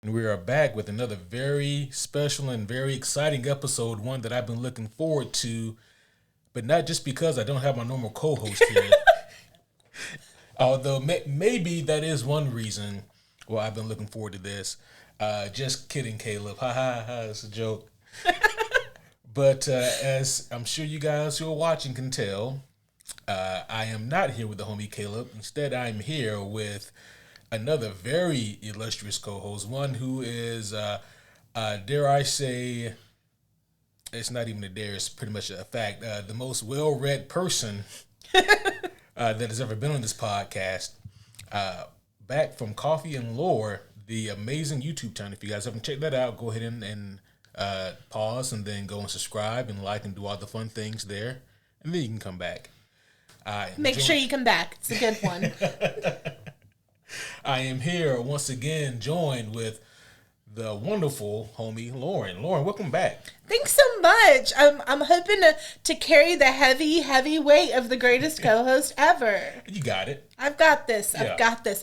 And we are back with another very special and very exciting episode, one that I've been looking forward to, but not just because I don't have my normal co host here. Although maybe that is one reason why I've been looking forward to this. Just kidding, Caleb. Ha ha ha, it's a joke. But as I'm sure you guys who are watching can tell, I am not here with the homie Caleb. Instead, I'm here with another very illustrious co-host, one who is, dare I say, it's not even a dare, it's pretty much a fact, the most well-read person that has ever been on this podcast. Back from Coffee and Lore, the amazing YouTube channel. If you guys haven't checked that out, go ahead and pause and then go and subscribe and like and do all the fun things there. And then you can come back. Make sure you come back. It's a good one. I am here once again joined with the wonderful homie Loren. Loren, welcome back. Thanks so much. I'm hoping to carry the heavy weight of the greatest co-host ever. You got it. I've got this. Yeah. I've got this.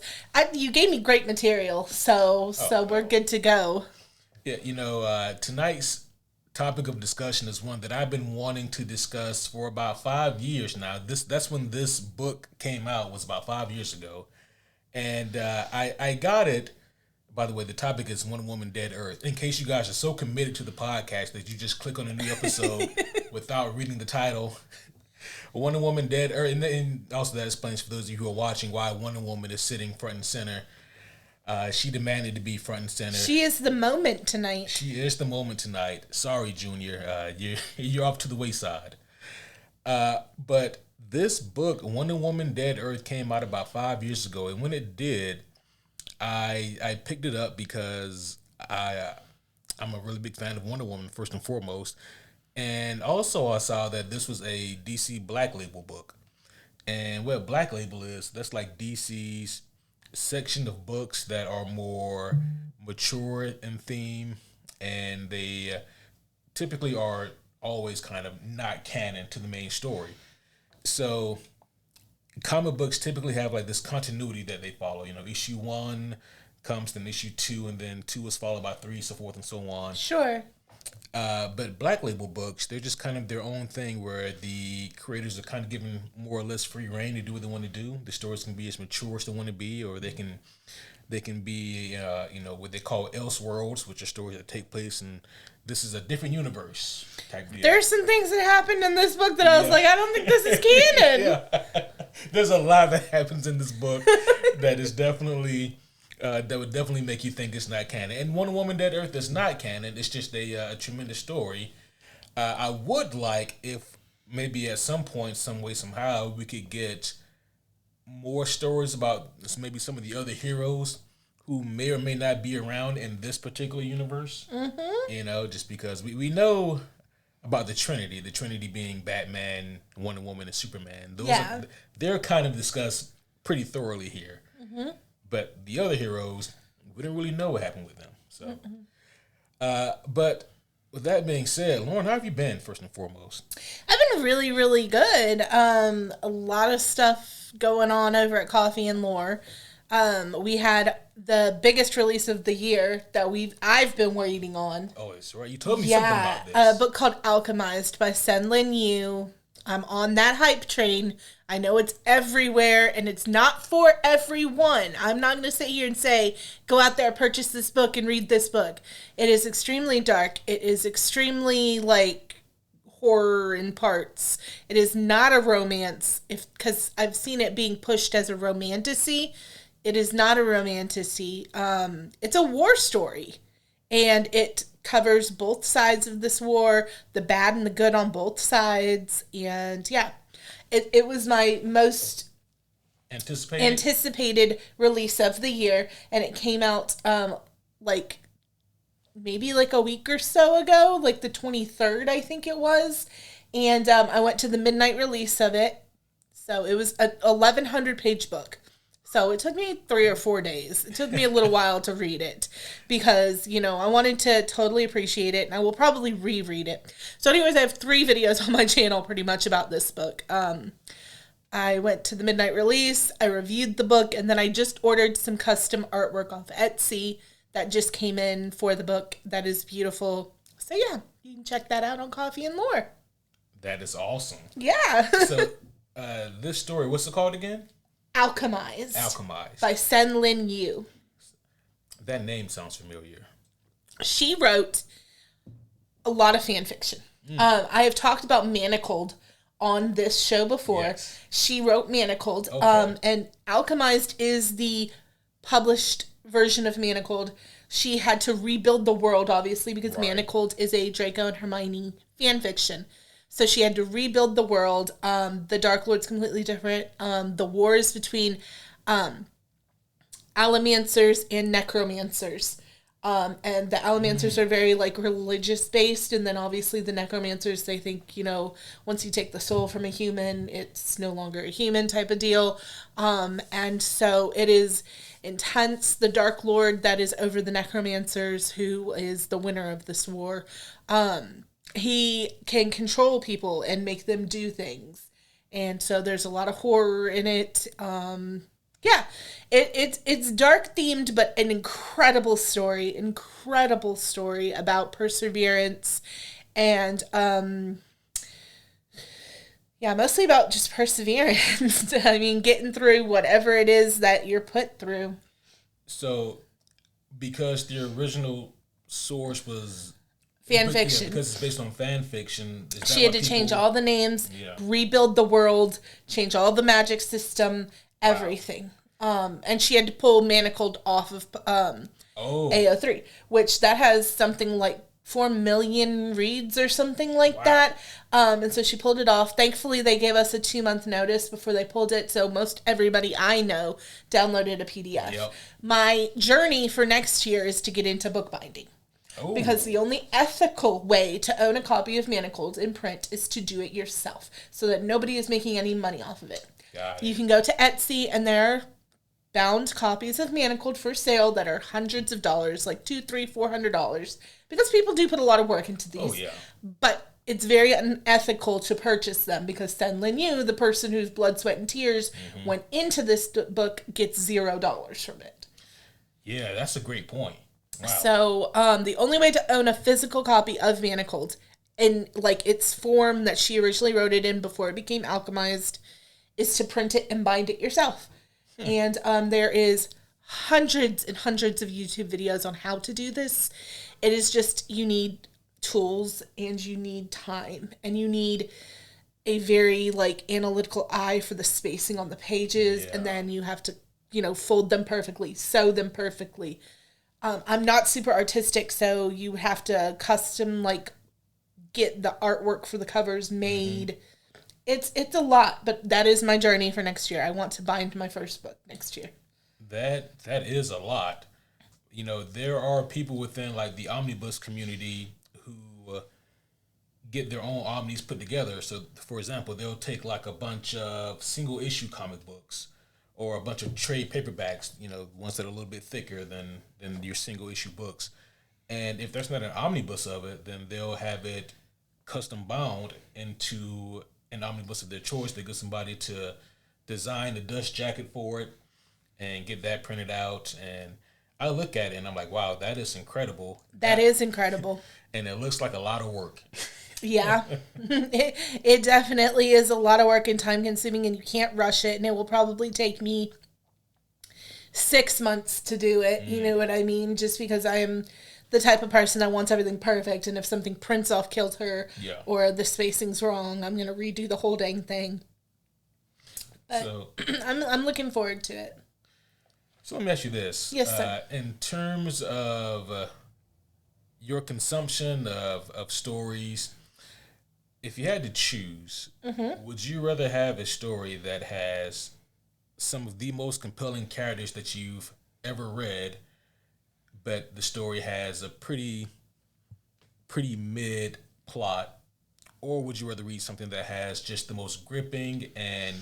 You gave me great material, so we're good to go. Yeah, tonight's topic of discussion is one that I've been wanting to discuss for about 5 years now. That's when this book came out, was about 5 years ago. And I got it. By the way, the topic is Wonder Woman Dead Earth. In case you guys are so committed to the podcast that you just click on a new episode without reading the title. Wonder Woman Dead Earth. And also that explains for those of you who are watching why Wonder Woman is sitting front and center. She demanded to be front and center. She is the moment tonight. She is the moment tonight. Sorry, Junior. You're off to the wayside. But this book, Wonder Woman Dead Earth, came out about 5 years ago. And when it did, I picked it up because I'm a really big fan of Wonder Woman, first and foremost. And also I saw that this was a DC Black Label book. And what Black Label is, that's like DC's section of books that are more mature in theme. And they typically are always kind of not canon to the main story. So comic books typically have like this continuity that they follow. Issue 1 comes, then issue 2, and then 2 is followed by 3, so forth and so on. Sure. But Black Label books, they're just kind of their own thing where the creators are kind of given more or less free reign to do what they want to do. The stories can be as mature as they want to be, or they can be, what they call Elseworlds, which are stories that take place in this is a different universe type deal. There's some things that happened in this book that I was like, I don't think this is canon. Yeah. There's a lot that happens in this book that is definitely that would definitely make you think it's not canon. And Wonder Woman Dead Earth is not canon. It's just a tremendous story. I would like if maybe at some point, some way, somehow, we could get more stories about maybe some of the other heroes who may or may not be around in this particular universe. Mm-hmm. Just because we know about the Trinity being Batman, Wonder Woman, and Superman. They're kind of discussed pretty thoroughly here. Mm-hmm. But the other heroes, we don't really know what happened with them. So, but with that being said, Loren, how have you been, first and foremost? I've been really, really good. A lot of stuff going on over at Coffee and Lore. We had the biggest release of the year that I've been waiting on. Oh, that's right. You told me something about this. A book called Alchemized by Sen Lin Yu. I'm on that hype train. I know it's everywhere, and it's not for everyone. I'm not going to sit here and say, go out there, purchase this book, and read this book. It is extremely dark. It is extremely, horror in parts. It is not a romance, because I've seen it being pushed as a romantasy. It is not a romantasy. It's a war story, and it covers both sides of this war, the bad and the good on both sides, and it was my most anticipated release of the year, and it came out maybe a week or so ago, the 23rd, I think it was, and I went to the midnight release of it. So it was a 1,100 page book. So it took me 3 or 4 days. It took me a little while to read it because, I wanted to totally appreciate it, and I will probably reread it. So anyways, I have 3 videos on my channel pretty much about this book. I went to the midnight release, I reviewed the book, and then I just ordered some custom artwork off Etsy that just came in for the book that is beautiful. So yeah, you can check that out on Coffee and Lore. That is awesome. Yeah. So this story, what's it called again? Alchemized by Sen Lin Yu. That name sounds familiar. She wrote a lot of fan fiction. I have talked about Manacled on this show before. Yes. She wrote Manacled. Okay. And Alchemized is the published version of Manacled. She had to rebuild the world, obviously, because Manacled is a Draco and Hermione fan fiction. So she had to rebuild the world. The Dark Lord's completely different. The wars between Allomancers and Necromancers. And the Allomancers are very, like, religious-based, and then, obviously, the Necromancers, they think, you know, once you take the soul from a human, it's no longer a human type of deal. And so it is intense. The Dark Lord that is over the Necromancers, who is the winner of this war, he can control people and make them do things. And so there's a lot of horror in it. Yeah, it's dark themed, but an incredible story about perseverance and, mostly about just perseverance. I mean, getting through whatever it is that you're put through. So, because the original source was fan fiction. Because it's based on fan fiction. She had to change all the names, rebuild the world, change all the magic system, everything. And she had to pull Manacled off of AO3, which that has something like 4 million reads or something like that. And so she pulled it off. Thankfully, they gave us a 2-month notice before they pulled it. So most everybody I know downloaded a PDF. Yep. My journey for next year is to get into bookbinding. Because the only ethical way to own a copy of Manacled in print is to do it yourself, so that nobody is making any money off of it. You can go to Etsy, and there are bound copies of Manacled for sale that are hundreds of dollars, like $200, $300, $400, because people do put a lot of work into these. But it's very unethical to purchase them, because Sen Lin Yu, the person whose blood, sweat, and tears went into this book, gets $0 from it. Yeah, that's a great point. Wow. So, the only way to own a physical copy of Manacled in, like, its form that she originally wrote it in before it became alchemized is to print it and bind it yourself. And there is hundreds and hundreds of YouTube videos on how to do this. It is just, you need tools and you need time and you need a very, like, analytical eye for the spacing on the pages. And then you have to, you know, fold them perfectly, sew them perfectly. I'm not super artistic, so you have to custom, like, get the artwork for the covers made. It's a lot, but that is my journey for next year. I want to bind my first book next year. That is a lot. You know, there are people within, like, the omnibus community who get their own omnis put together. So, for example, they'll take, like, a bunch of single-issue comic books or a bunch of trade paperbacks, you know, ones that are a little bit thicker than your single-issue books. And if there's not an omnibus of it, then they'll have it custom bound into an omnibus of their choice. They get somebody to design the dust jacket for it and get that printed out. And I look at it and I'm like, wow, that is incredible. That is incredible. And it looks like a lot of work. Yeah, it definitely is a lot of work and time consuming, and you can't rush it. And it will probably take me 6 months to do it. You know what I mean? Just because I am the type of person that wants everything perfect. And if something prints off kilter or the spacing's wrong, I'm going to redo the whole dang thing. But so, I'm looking forward to it. So let me ask you this. Yes, sir. In terms of your consumption of stories, if you had to choose, would you rather have a story that has some of the most compelling characters that you've ever read, but the story has a pretty mid plot, or would you rather read something that has just the most gripping and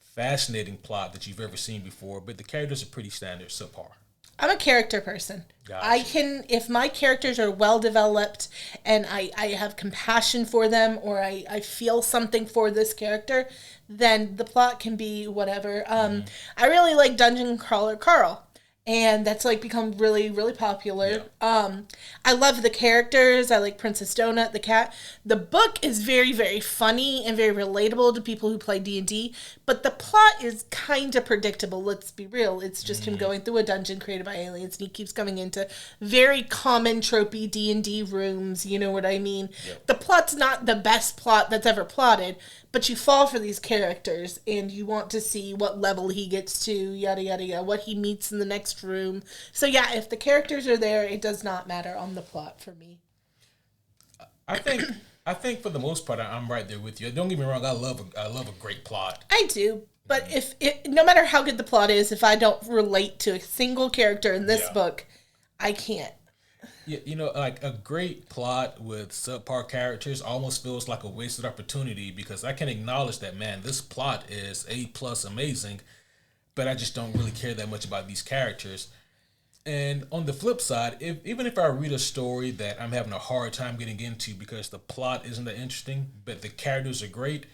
fascinating plot that you've ever seen before, but the characters are pretty standard, subpar? I'm a character person. Gotcha. I can, if my characters are well developed and I have compassion for them, or I feel something for this character, then the plot can be whatever. I really like Dungeon Crawler Carl. and that's like become really, really popular. I love the characters. I like Princess Donut, the cat. The book is very, very funny and very relatable to people who play D&D, but the plot is kind of predictable. Let's be real. It's just him going through a dungeon created by aliens, and he keeps coming into very common tropey D&D rooms. You know what I mean? The plot's not the best plot that's ever plotted, but you fall for these characters, and you want to see what level he gets to, yada, yada, yada, what he meets in the next room. So, yeah, if the characters are there, it does not matter on the plot for me. I think for the most part, I'm right there with you. Don't get me wrong, I love a great plot. I do, but if no matter how good the plot is, if I don't relate to a single character in this book, I can't. Yeah, you know, like a great plot with subpar characters almost feels like a wasted opportunity, because I can acknowledge that, man, this plot is A+ amazing, but I just don't really care that much about these characters. And on the flip side, even if I read a story that I'm having a hard time getting into because the plot isn't that interesting, but the characters are great,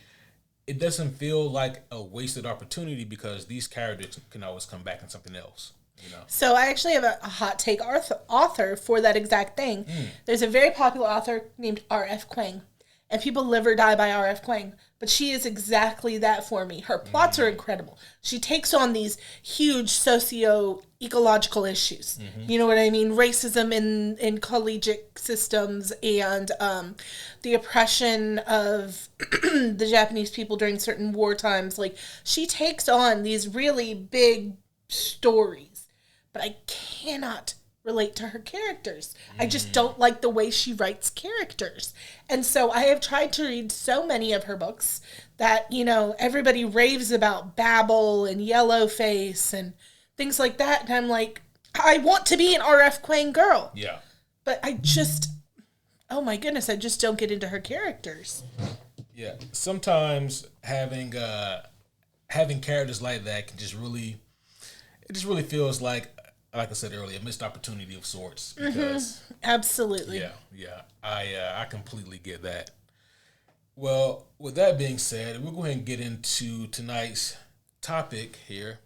it doesn't feel like a wasted opportunity, because these characters can always come back in something else. You know? So I actually have a hot take author for that exact thing. There's a very popular author named R.F. Kuang, and people live or die by R.F. Kuang, but she is exactly that for me. Her plots are incredible. She takes on these huge socio-ecological issues. You know what I mean? Racism in collegiate systems, and the oppression of the Japanese people during certain war times. Like, she takes on these really big stories, but I cannot relate to her characters. I just don't like the way she writes characters. And so I have tried to read so many of her books that, you know, everybody raves about Babel and Yellowface and things like that. And I'm like, I want to be an R.F. Kuang girl. Yeah. But I just, oh my goodness, I just don't get into her characters. Yeah. Sometimes having characters like that can just really, it just really feels like I said earlier, a missed opportunity of sorts. Because Absolutely. Yeah. I completely get that. Well, with that being said, we'll go ahead and get into tonight's topic here.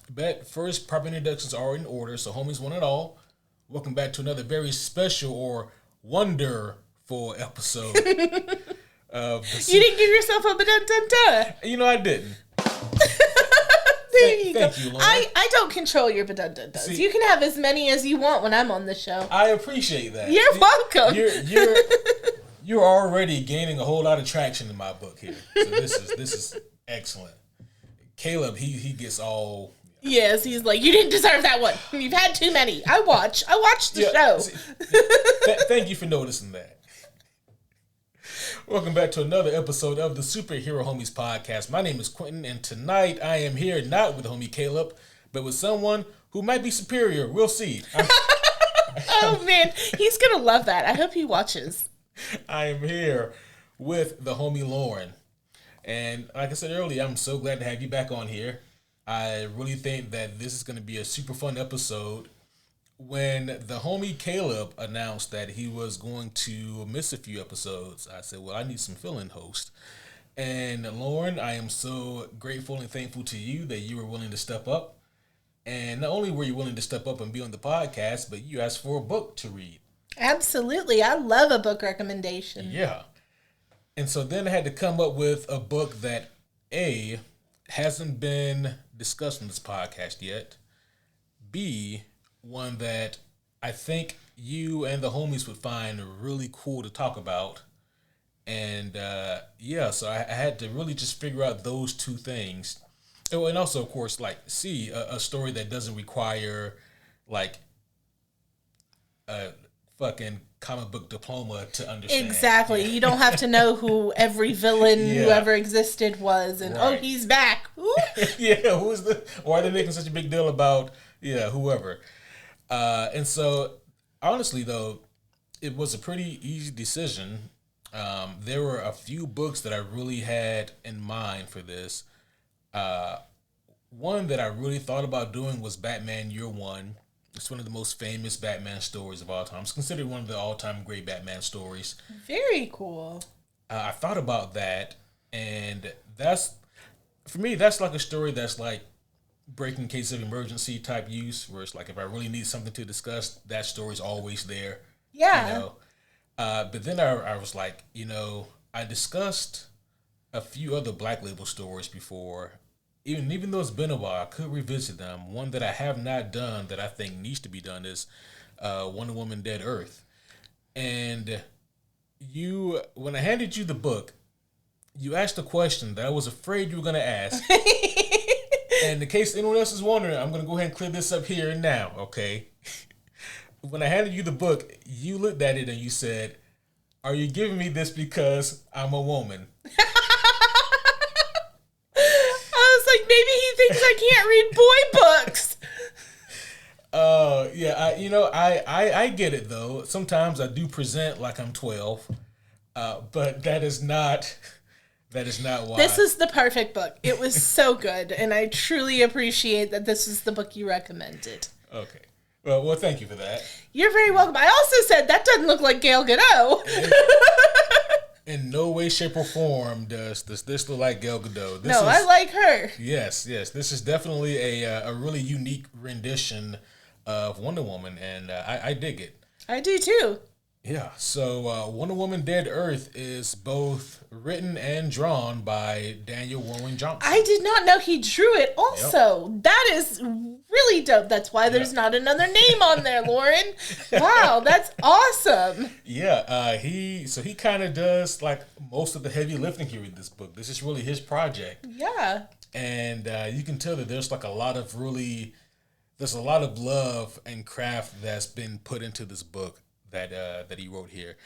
But first, proper introductions are in order, so homies one and all, welcome back to another very special or wonderful episode. You didn't give yourself a ba-dun-dun-dun. You know, I didn't. Thank you, Loren. I don't control your ba-dun-dun-duns. You can have as many as you want when I'm on the show. I appreciate that. You're welcome. You're already gaining a whole lot of traction in my book here. So this is excellent. Caleb, he gets all. Yes, he's like, you didn't deserve that one. You've had too many. I watched the show. Thank you for noticing that. Welcome back to another episode of the Superhero Homies podcast. My name is Quentin, and tonight I am here not with homie Caleb, but with someone who might be superior. We'll see. Oh man, he's gonna love that. I hope he watches. I am here with the homie Loren, and like I said earlier, I'm so glad to have you back on here. I really think that this is going to be a super fun episode. When the homie Caleb announced that he was going to miss a few episodes, I said, well, I need some fill-in host. And Loren, I am so grateful and thankful to you that you were willing to step up. And not only were you willing to step up and be on the podcast, but you asked for a book to read. Absolutely. I love a book recommendation. Yeah. And so then I had to come up with a book that, A, hasn't been discussed on this podcast yet. B, one that I think you and the homies would find really cool to talk about. And so I had to really just figure out those two things. Oh, and also, of course, like, C, a story that doesn't require, like, a fucking comic book diploma to understand. Exactly. You don't have to know who every villain who ever existed was, and oh, he's back. Yeah, why are they making such a big deal about whoever? And so, honestly, though, it was a pretty easy decision. There were a few books that I really had in mind for this. One that I really thought about doing was Batman Year One. It's one of the most famous Batman stories of all time. It's considered one of the all-time great Batman stories. Very cool. I thought about that, and that's, for me, that's like a story that's like break in case of emergency type use, where it's like if I really need something to discuss, that story's always there. Yeah. You know. But then I was like, I discussed a few other Black Label stories before. Even though it's been a while, I could revisit them. One that I have not done that I think needs to be done is Wonder Woman Dead Earth. And when I handed you the book, you asked a question that I was afraid you were going to ask. And in case anyone else is wondering, I'm going to go ahead and clear this up here and now, okay? When I handed you the book, you looked at it and you said, "Are you giving me this because I'm a woman?" I was like, maybe he thinks I can't read boy books. Yeah, I get it though. Sometimes I do present like I'm 12, but that is not why. This is the perfect book. It was so good, and I truly appreciate that this is the book you recommended. Okay. Well, thank you for that. You're very welcome. I also said that doesn't look like Gal Gadot. In no way, shape, or form does this look like Gal Gadot. I like her. Yes. This is definitely a really unique rendition of Wonder Woman, and I dig it. I do too. Yeah, so Wonder Woman Dead Earth is both written and drawn by Daniel Warren Johnson. I did not know he drew it also. Yep. That is really dope. That's why there's not another name on there, Loren. Wow, that's awesome. Yeah, he kind of does like most of the heavy lifting here with this book. This is really his project. Yeah. And you can tell that there's a lot of love and craft that's been put into this book that he wrote here.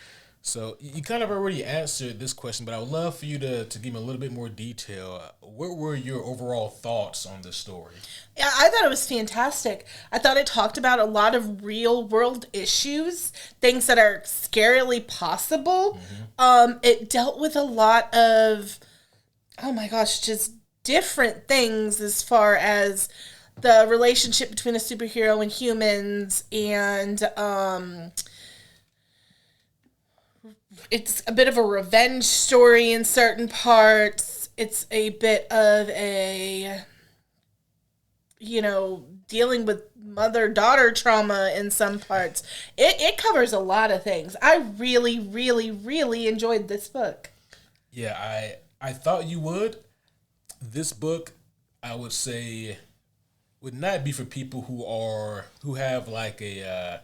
So you kind of already answered this question, but I would love for you to give me a little bit more detail. What were your overall thoughts on this story? Yeah, I thought it was fantastic. I thought it talked about a lot of real world issues, things that are scarily possible. Mm-hmm. It dealt with a lot of, oh my gosh, just different things as far as the relationship between a superhero and humans, and it's a bit of a revenge story in certain parts. It's a bit of a, dealing with mother-daughter trauma in some parts. It covers a lot of things. I really, really, really enjoyed this book. Yeah, I thought you would. This book, I would say, would not be for people who have like a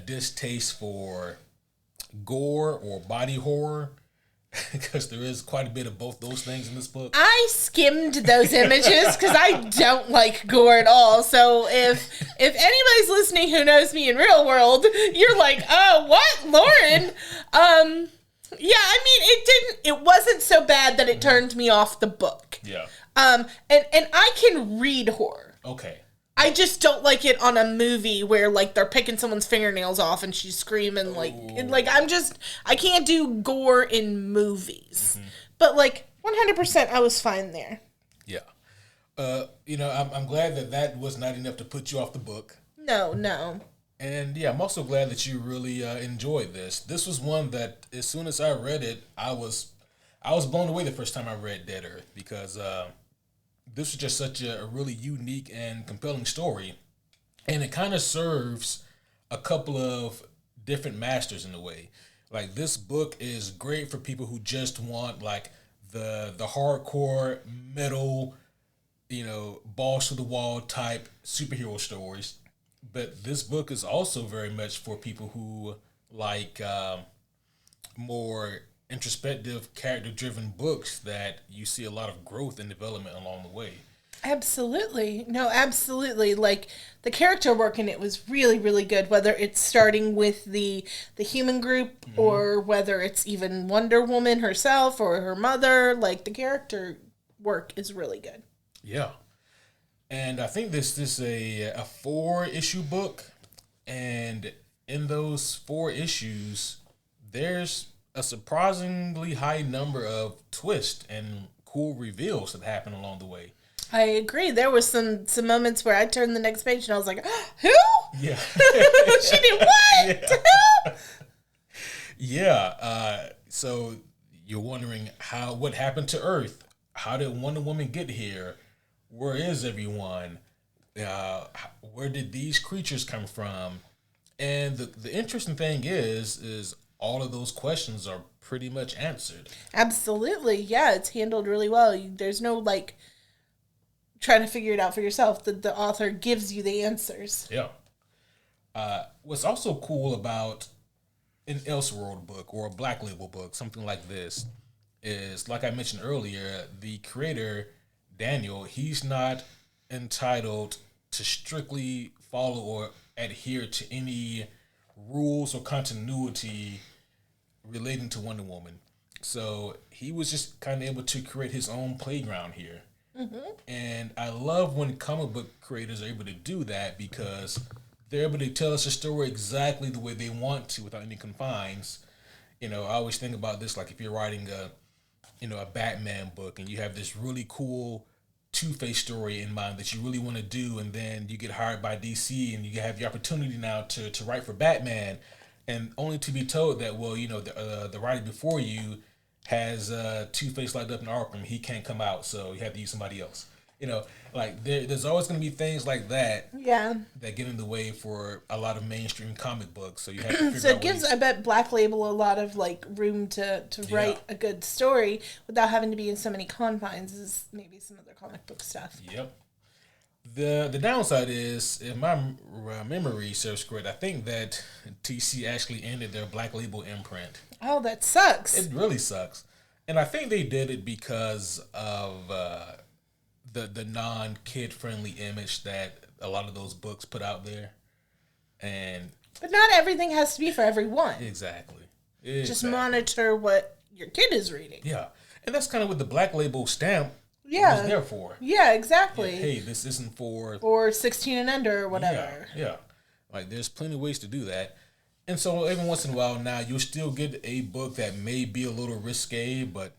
distaste for gore or body horror, because there is quite a bit of both those things in this book. I skimmed those images because I don't like gore at all. So if anybody's listening who knows me in real world, you're like, oh, what, Loren? Yeah, I mean, it wasn't so bad that it turned me off the book. Yeah. And I can read horror. Okay. I just don't like it on a movie where like they're picking someone's fingernails off and she's screaming I can't do gore in movies. Mm-hmm. But like 100% I was fine there. Yeah. I'm glad that was not enough to put you off the book. No. And yeah, I'm also glad that you really enjoyed this. This was one that as soon as I read it, I was blown away the first time I read Dead Earth, because this was just such a really unique and compelling story. And it kind of serves a couple of different masters in a way. Like, this book is great for people who just want like the hardcore metal, balls to the wall type superhero stories. But this book is also very much for people who like more introspective, character-driven books that you see a lot of growth and development along the way. Absolutely. No, absolutely. Like, the character work in it was really, really good, whether it's starting with the human group, mm-hmm. or whether it's even Wonder Woman herself or her mother. Like, the character work is really good. Yeah. And I think this is a 4-issue book, and in those 4 issues, there's a surprisingly high number of twists and cool reveals that happen along the way. I agree. There was some moments where I turned the next page and I was like, who? Yeah. She did what? Yeah. Yeah. So you're wondering what happened to Earth? How did Wonder Woman get here? Where is everyone? Where did these creatures come from? And the interesting thing is all of those questions are pretty much answered. Absolutely. Yeah, it's handled really well. There's no like trying to figure it out for yourself. The author gives you the answers. Yeah. What's also cool about an Elseworld book or a Black Label book, something like this, is like I mentioned earlier, the creator, Daniel, he's not entitled to strictly follow or adhere to any rules or continuity relating to Wonder Woman. So he was just kind of able to create his own playground here. And I love when comic book creators are able to do that because they're able to tell us a story exactly the way they want to without any confines. I always think about this, like if you're writing a Batman book and you have this really cool Two-Face story in mind that you really want to do, and then you get hired by DC and you have the opportunity now to write for Batman, and only to be told that, well, the writer before you has Two-Face locked up in Arkham, he can't come out, so you have to use somebody else. Like there's always going to be things like that. Yeah. That get in the way for a lot of mainstream comic books. So you have to figure So it out gives, I bet, Black Label a lot of like room to write a good story without having to be in so many confines as maybe some other comic book stuff. Yep. The downside is, if my memory serves correct, I think that TC actually ended their Black Label imprint. Oh, that sucks. It really sucks. And I think they did it because of the non-kid friendly image that a lot of those books put out there. But not everything has to be for everyone. Exactly. Just monitor what your kid is reading. Yeah. And that's kind of what the Black Label stamp was there for. Yeah, exactly. Yeah, hey, this isn't for... Or 16 and under or whatever. Yeah. Like, there's plenty of ways to do that. And so every once in a while now, you'll still get a book that may be a little risque, but,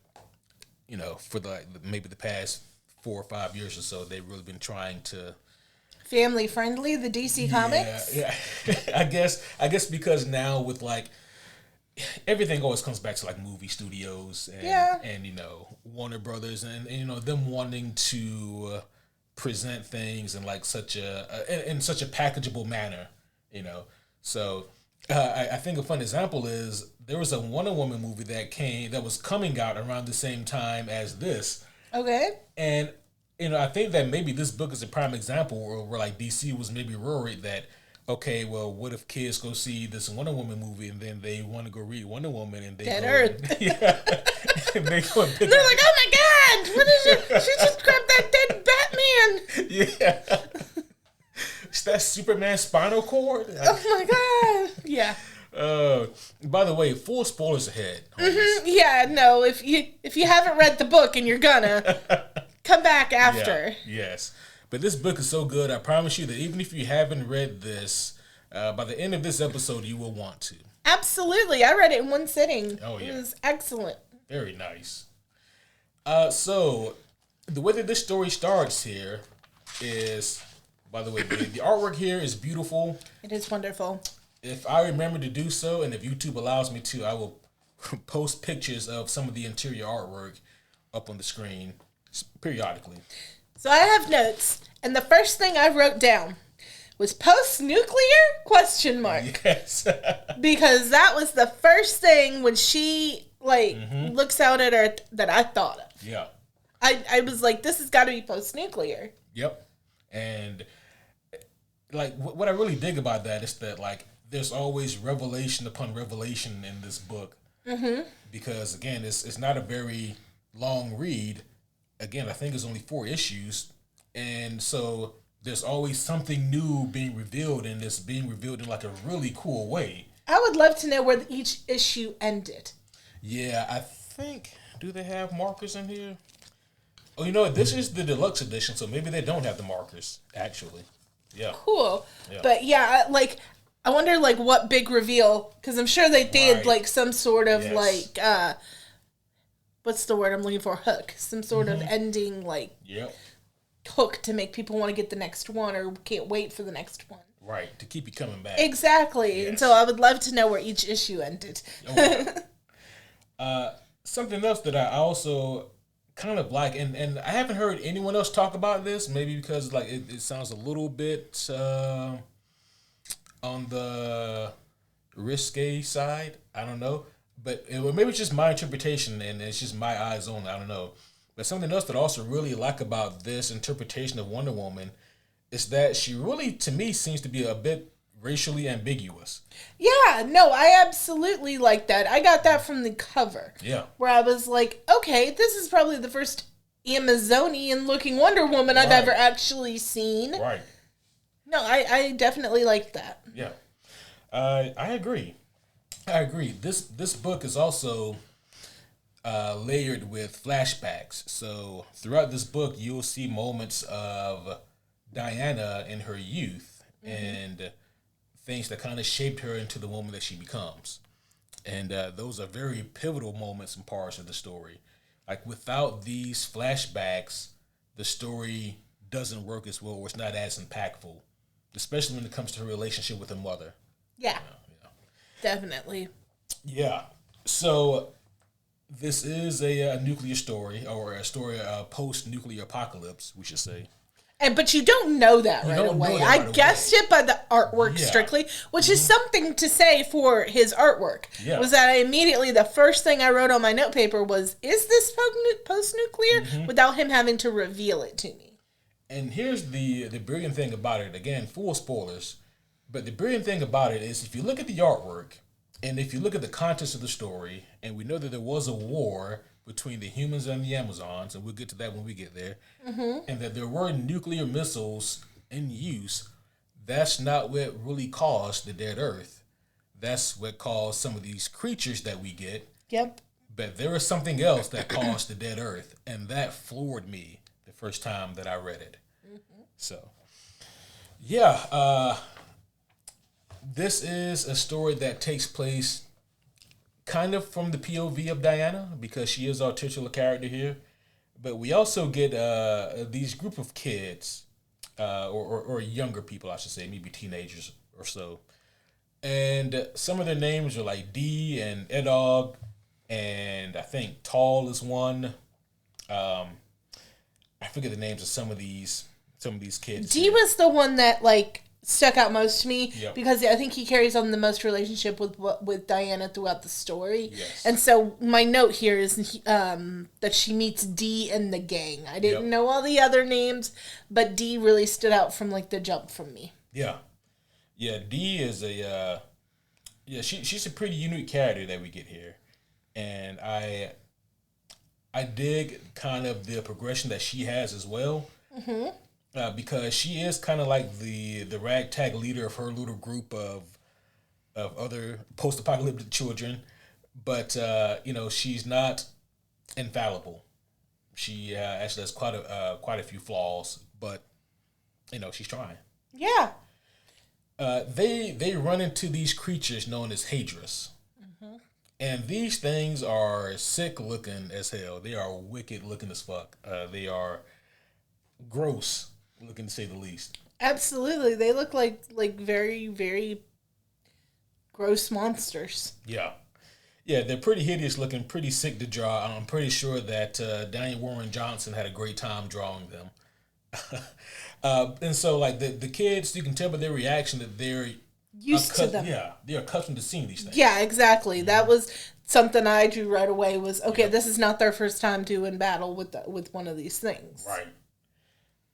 for maybe the past 4 or 5 years or so, they've really been trying to... Family friendly, the DC Comics? Yeah. I guess because now with, like, everything always comes back to, like, movie studios and Warner Brothers and them wanting to present things in, like, such a packageable manner, So... I think a fun example is there was a Wonder Woman movie that was coming out around the same time as this. Okay. And, I think that maybe this book is a prime example where like DC was maybe worried that, okay, well, what if kids go see this Wonder Woman movie and then they want to go read Wonder Woman and they Dead go Earth. And they go and they're like, oh my God, what is it? She just grabbed that dead Batman. Yeah. Is that Superman's spinal cord? Oh my God. Yeah. By the way, full spoilers ahead. Mm-hmm. Yeah, no, if you haven't read the book and you're gonna, come back after. Yeah, yes. But this book is so good, I promise you that even if you haven't read this, by the end of this episode, you will want to. Absolutely. I read it in one sitting. Oh, yeah. It was excellent. Very nice. So, the way that this story starts here is... By the way, the artwork here is beautiful. It is wonderful. If I remember to do so, and if YouTube allows me to, I will post pictures of some of the interior artwork up on the screen periodically. So I have notes, and the first thing I wrote down was post-nuclear ? Yes. Because that was the first thing when she looks out at her that I thought of. Yeah. I was like, this has got to be post-nuclear. Yep. And... like what I really dig about that is that like there's always revelation upon revelation in this book, because again it's not a very long read. Again, I think it's only 4 issues, and so there's always something new being revealed, and it's being revealed in like a really cool way. I would love to know where each issue ended. Yeah, I think, do they have markers in here? Oh, you know what? This is the deluxe edition, so maybe they don't have the markers actually. Yeah. Cool. Yeah. But yeah, like, I wonder, like, what big reveal, because I'm sure they did, like, some sort of, like, what's the word I'm looking for? Hook. Some sort of ending, like, hook to make people want to get the next one or can't wait for the next one. Right. To keep you coming back. Exactly. Yes. And so I would love to know where each issue ended. Something else that I also kind of like, and I haven't heard anyone else talk about this. Maybe because like it sounds a little bit on the risque side. I don't know, but maybe it's just my interpretation and it's just my eyes only. I don't know. But something else that I also really like about this interpretation of Wonder Woman is that she really, to me, seems to be a bit racially ambiguous. Yeah, no, I absolutely like that. I got that from the cover. Yeah. Where I was like, okay, this is probably the first Amazonian looking Wonder Woman I've ever actually seen. Right. No, I definitely like that. Yeah. I agree. I agree. This book is also layered with flashbacks. So throughout this book, you'll see moments of Diana in her youth and things that kind of shaped her into the woman that she becomes. And those are very pivotal moments and parts of the story. Like without these flashbacks, the story doesn't work as well, or it's not as impactful, especially when it comes to her relationship with her mother. Yeah. Definitely. Yeah. So this is a nuclear story, or a story post-nuclear apocalypse, we should say. But you don't know that right away. I guessed it by the artwork strictly, which is something to say for his artwork. Yeah. Was that the first thing I wrote on my note paper was, is this post-nuclear? Without him having to reveal it to me. And here's the brilliant thing about it. Again, full spoilers. But the brilliant thing about it is if you look at the artwork, and if you look at the context of the story, and we know that there was a war between the humans and the Amazons, and we'll get to that when we get there, and that there were nuclear missiles in use, that's not what really caused the dead Earth. That's what caused some of these creatures that we get. Yep. But there is something else that caused the dead Earth, and that floored me the first time that I read it. So, yeah, this is a story that takes place kind of from the POV of Diana, because she is our titular character here. But we also get these group of kids, or younger people, I should say, maybe teenagers or so. And some of their names are like Dee and Edog, and I think Tall is one. I forget the names of some of these kids. Dee was the one that stuck out most to me because I think he carries on the most relationship with Diana throughout the story. Yes. And so my note here is that she meets Dee and the gang. I didn't know all the other names, but Dee really stood out from the jump from me. Yeah. Yeah, Dee is she's a pretty unique character that we get here. And I dig kind of the progression that she has as well. Because she is kind of like the ragtag leader of her little group of other post-apocalyptic children, but she's not infallible. She actually has quite a few flaws, but she's trying. Yeah. They run into these creatures known as Hadras, and these things are sick looking as hell. They are wicked looking as fuck. They are gross looking, to say the least. Absolutely. They look like very, very gross monsters. Yeah. Yeah, they're pretty hideous looking, pretty sick to draw. I'm pretty sure that Daniel Warren Johnson had a great time drawing them. And so, the kids, you can tell by their reaction that they're used to them. Yeah, they're accustomed to seeing these things. Yeah, exactly. That was something I drew right away was, okay, this is not their first time doing battle with one of these things. Right.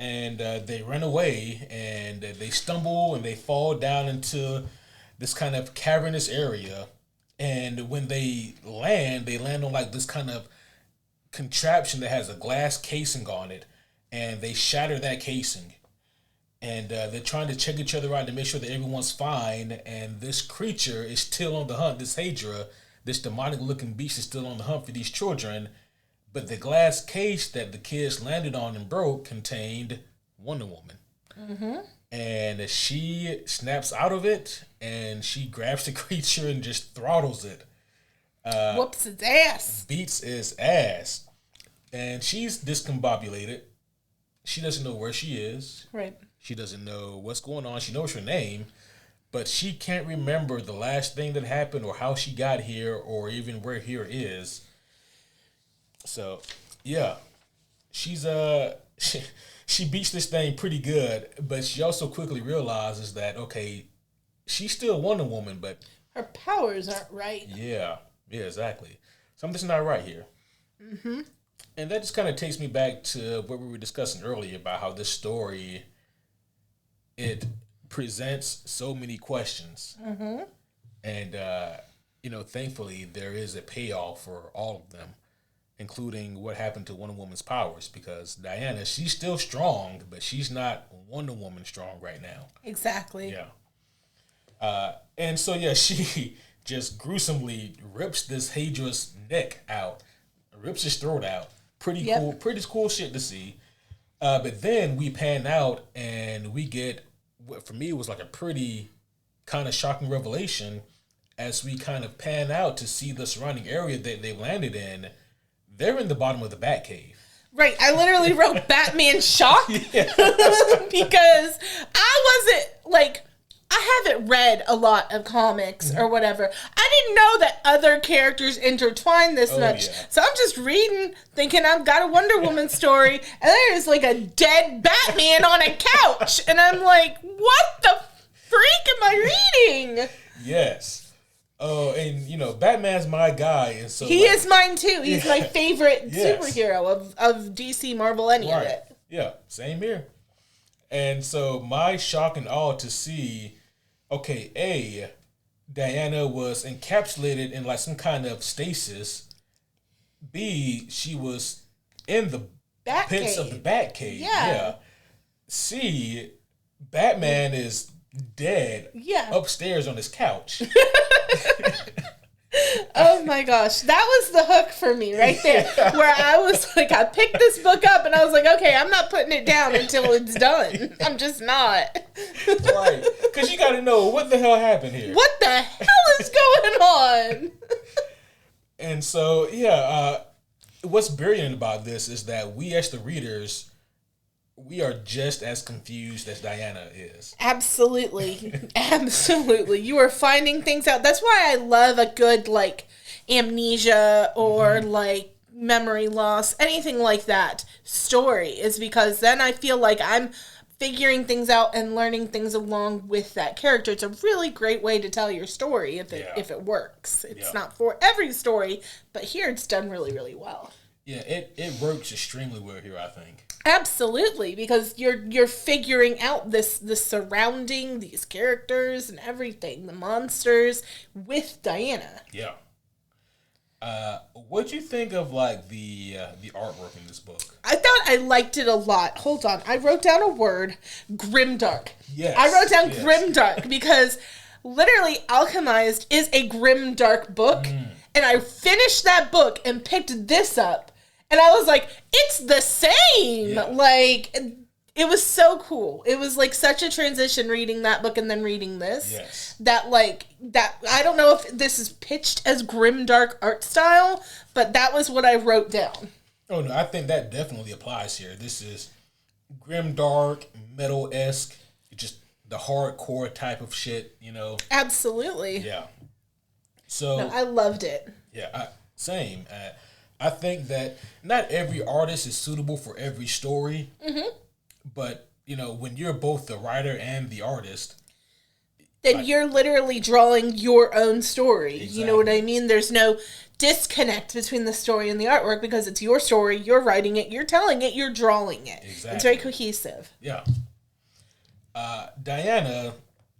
And they run away, and they stumble, and they fall down into this kind of cavernous area. And when they land on this kind of contraption that has a glass casing on it, and they shatter that casing. And they're trying to check each other out to make sure that everyone's fine. And this creature is still on the hunt. This Hadra, this demonic-looking beast, is still on the hunt for these children. But the glass case that the kids landed on and broke contained Wonder Woman. And she snaps out of it, and she grabs the creature and just throttles it. Whoops its ass. Beats its ass. And she's discombobulated. She doesn't know where she is. Right. She doesn't know what's going on. She knows her name, but she can't remember the last thing that happened or how she got here or even where here is. So, yeah. she's she beats this thing pretty good, but she also quickly realizes that okay, she's still Wonder Woman, but her powers aren't right. Yeah, exactly. Something's not right here. Mm-hmm. And that just kind of takes me back to what we were discussing earlier about how this story it presents so many questions, and thankfully there is a payoff for all of them, including what happened to Wonder Woman's powers. Because Diana, she's still strong, but she's not Wonder Woman strong right now. Exactly. Yeah. And so she just gruesomely rips this Hadra's neck out, rips his throat out. Pretty cool shit to see. But then we pan out and we get what for me was like a pretty kind of shocking revelation as we kind of pan out to see the surrounding area that they landed in. They're in the bottom of the Batcave. Right. I literally wrote Batman shock because I wasn't like, I haven't read a lot of comics or whatever. I didn't know that other characters intertwine this much. Yeah. So I'm just reading, thinking I've got a Wonder Woman story, and there's like a dead Batman on a couch. And I'm like, what the freak am I reading? Yes. Oh, and Batman's my guy. And so he is mine too. He's my favorite superhero of DC, Marvel, any of it. Yeah, same here. And so my shock and awe to see, okay, A, Diana was encapsulated in like some kind of stasis. B, she was in the pits of the Batcave. Yeah. C, Batman is dead upstairs on his couch. Oh my gosh, that was the hook for me right there. Where I was like, I picked this book up and I was like, okay, I'm not putting it down until it's done. I'm just not. Right, because you got to know what the hell happened here. What the hell is going on? And so, what's brilliant about this is that we as the readers, we are just as confused as Diana is. Absolutely. Absolutely. You are finding things out. That's why I love a good, like, amnesia or, like, memory loss, anything like that story, is because then I feel like I'm figuring things out and learning things along with that character. It's a really great way to tell your story if it works. It's not for every story, but here it's done really, really well. Yeah, it works extremely well here, I think. Absolutely, because you're figuring out the surrounding, these characters and everything, the monsters with Diana. Yeah. What'd you think of like the artwork in this book? I thought I liked it a lot. Hold on, I wrote down a word, grimdark. Yes. I wrote down grimdark because literally Alchemized is a grimdark book, and I finished that book and picked this up. And I was like, it's the same. Yeah. Like, it was so cool. It was like such a transition reading that book and then reading this. Yes. That I don't know if this is pitched as grimdark art style, but that was what I wrote down. Oh, no, I think that definitely applies here. This is grimdark, metal-esque, just the hardcore type of shit, Absolutely. Yeah. So I loved it. Yeah, same. I think that not every artist is suitable for every story, but, when you're both the writer and the artist, then you're literally drawing your own story. Exactly. You know what I mean? There's no disconnect between the story and the artwork because it's your story, you're writing it, you're telling it, you're drawing it. Exactly. It's very cohesive. Yeah. Diana,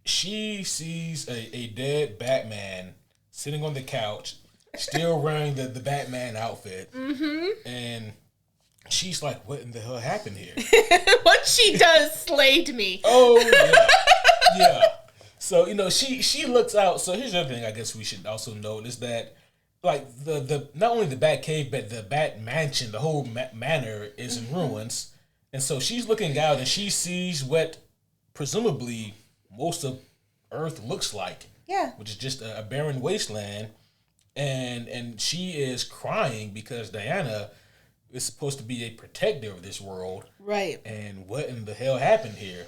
she sees a dead Batman sitting on the couch, still wearing the Batman outfit. And she's like, what in the hell happened here? What she does slayed me. Oh, yeah. Yeah. So, she looks out. So here's the other thing I guess we should also note is that, like, the not only the Bat Cave, but the Bat Mansion, the whole manor is in ruins. And so she's looking out and she sees what presumably most of Earth looks like. Yeah. Which is just a barren wasteland. And she is crying because Diana is supposed to be a protector of this world. Right. And what in the hell happened here?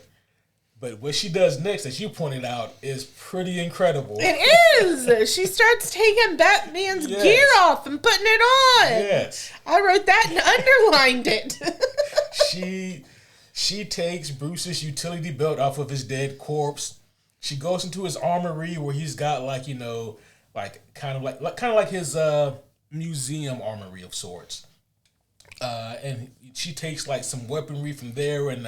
But what she does next, as you pointed out, is pretty incredible. It is. She starts taking Batman's gear off and putting it on. Yes. I wrote that and underlined it. She takes Bruce's utility belt off of his dead corpse. She goes into his armory where he's got kind of like his museum armory of sorts. And she takes like some weaponry from there and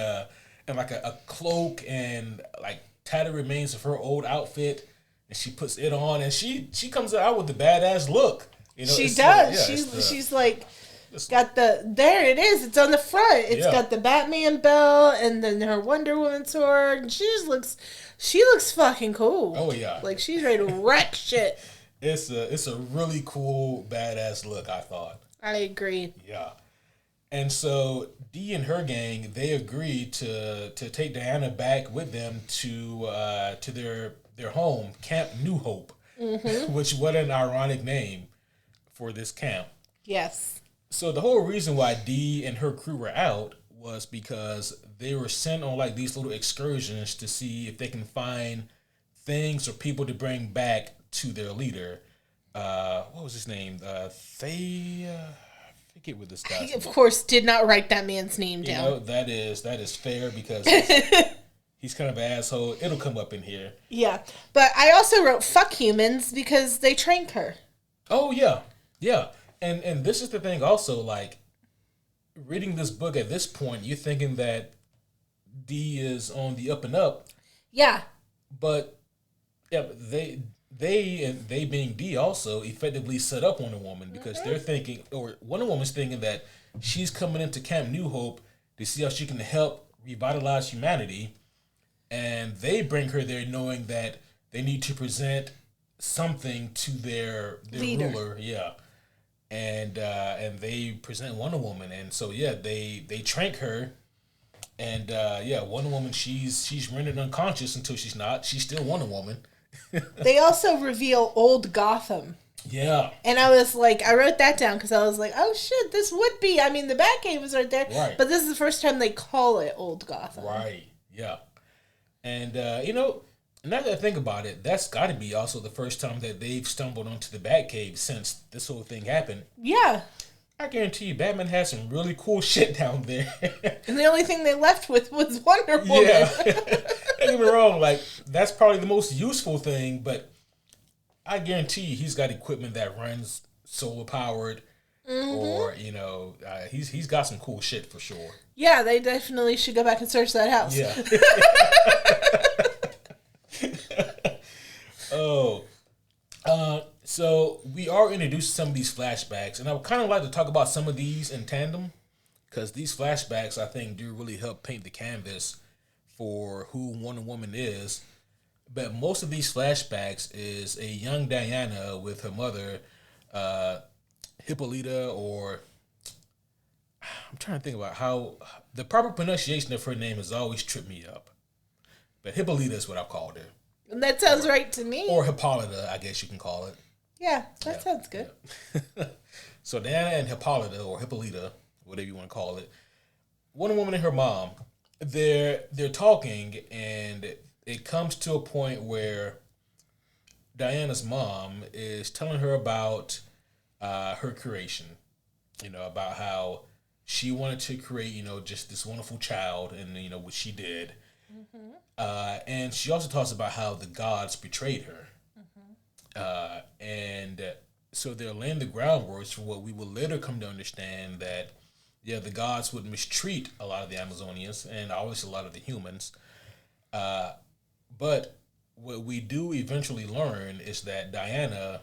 like a cloak and like tattered remains of her old outfit, and she puts it on, and she comes out with the badass look. You know, she does. She's like got there it is. It's on the front. It's got the Batman belt and then her Wonder Woman sword. And she looks fucking cool. Oh yeah, like she's ready to wreck shit. It's a really cool badass look, I thought. I agree. Yeah. And so Dee and her gang, they agreed to take Diana back with them to their home, Camp New Hope, which what an ironic name for this camp. Yes. So the whole reason why Dee and her crew were out was because they were sent on like these little excursions to see if they can find things or people to bring back to their leader. What was his name? I forget what this guy. I, of course, did not write that man's name down. You know, that is fair because he's kind of an asshole. It'll come up in here. Yeah, but I also wrote "fuck humans" because they trained her. Oh yeah, yeah, and this is the thing. Also, like reading this book at this point, you're thinking that Dee is on the up and up. Yeah, but they being Dee also effectively set up Wonder Woman because they're thinking, or Wonder Woman's thinking that she's coming into Camp New Hope to see how she can help revitalize humanity, and they bring her there knowing that they need to present something to their ruler, and they present Wonder Woman, and so they trank her, and Wonder Woman she's rendered unconscious until she's not. She's still Wonder Woman. They also reveal old Gotham. Yeah. And I was like, I wrote that down because I was like, oh shit, this would be, I mean, the Batcave was right there. Right. But this is the first time they call it old Gotham. Right. Yeah. And, now that I think about it, that's got to be also the first time that they've stumbled onto the Batcave since this whole thing happened. Yeah. I guarantee you, Batman has some really cool shit down there. And the only thing they left with was Wonder Woman. Yeah. Don't get me wrong, like, that's probably the most useful thing, but I guarantee you he's got equipment that runs solar powered, or, he's got some cool shit for sure. Yeah, they definitely should go back and search that house. Yeah. So we are introduced to some of these flashbacks, and I would kind of like to talk about some of these in tandem, because these flashbacks, I think, do really help paint the canvas for who Wonder Woman is. But most of these flashbacks is a young Diana with her mother, Hippolyta, or I'm trying to think about how the proper pronunciation of her name has always tripped me up. But Hippolyta is what I've called her. And that sounds right to me. Or Hippolyta, I guess you can call it. Yeah, that sounds good. Yeah. So Diana and Hippolyta, or Hippolyta, whatever you want to call it, Wonder Woman and her mom, they're talking, and it comes to a point where Diana's mom is telling her about her creation, about how she wanted to create, just this wonderful child, and what she did. And she also talks about how the gods betrayed her. And so they're laying the groundwork for what we will later come to understand that, the gods would mistreat a lot of the Amazonians and obviously a lot of the humans. But what we do eventually learn is that Diana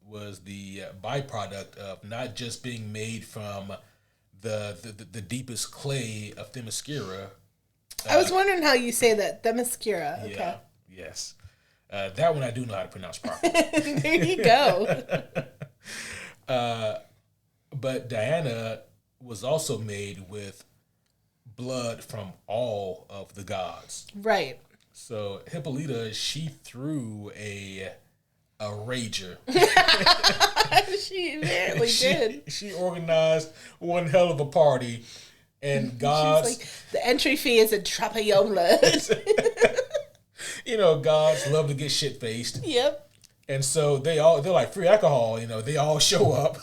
was the byproduct of not just being made from the deepest clay of Themyscira. I was wondering how you say that. Themyscira. Okay. Yeah. Yes. That one I do know how to pronounce properly. There you go. But Diana was also made with blood from all of the gods. Right. So Hippolyta, she threw a rager. She apparently did. She organized one hell of a party, And God's She's like, the entry fee is a drop of your blood. you know, gods love to get shit faced. Yep. And so they're like free alcohol, you know, they all show up.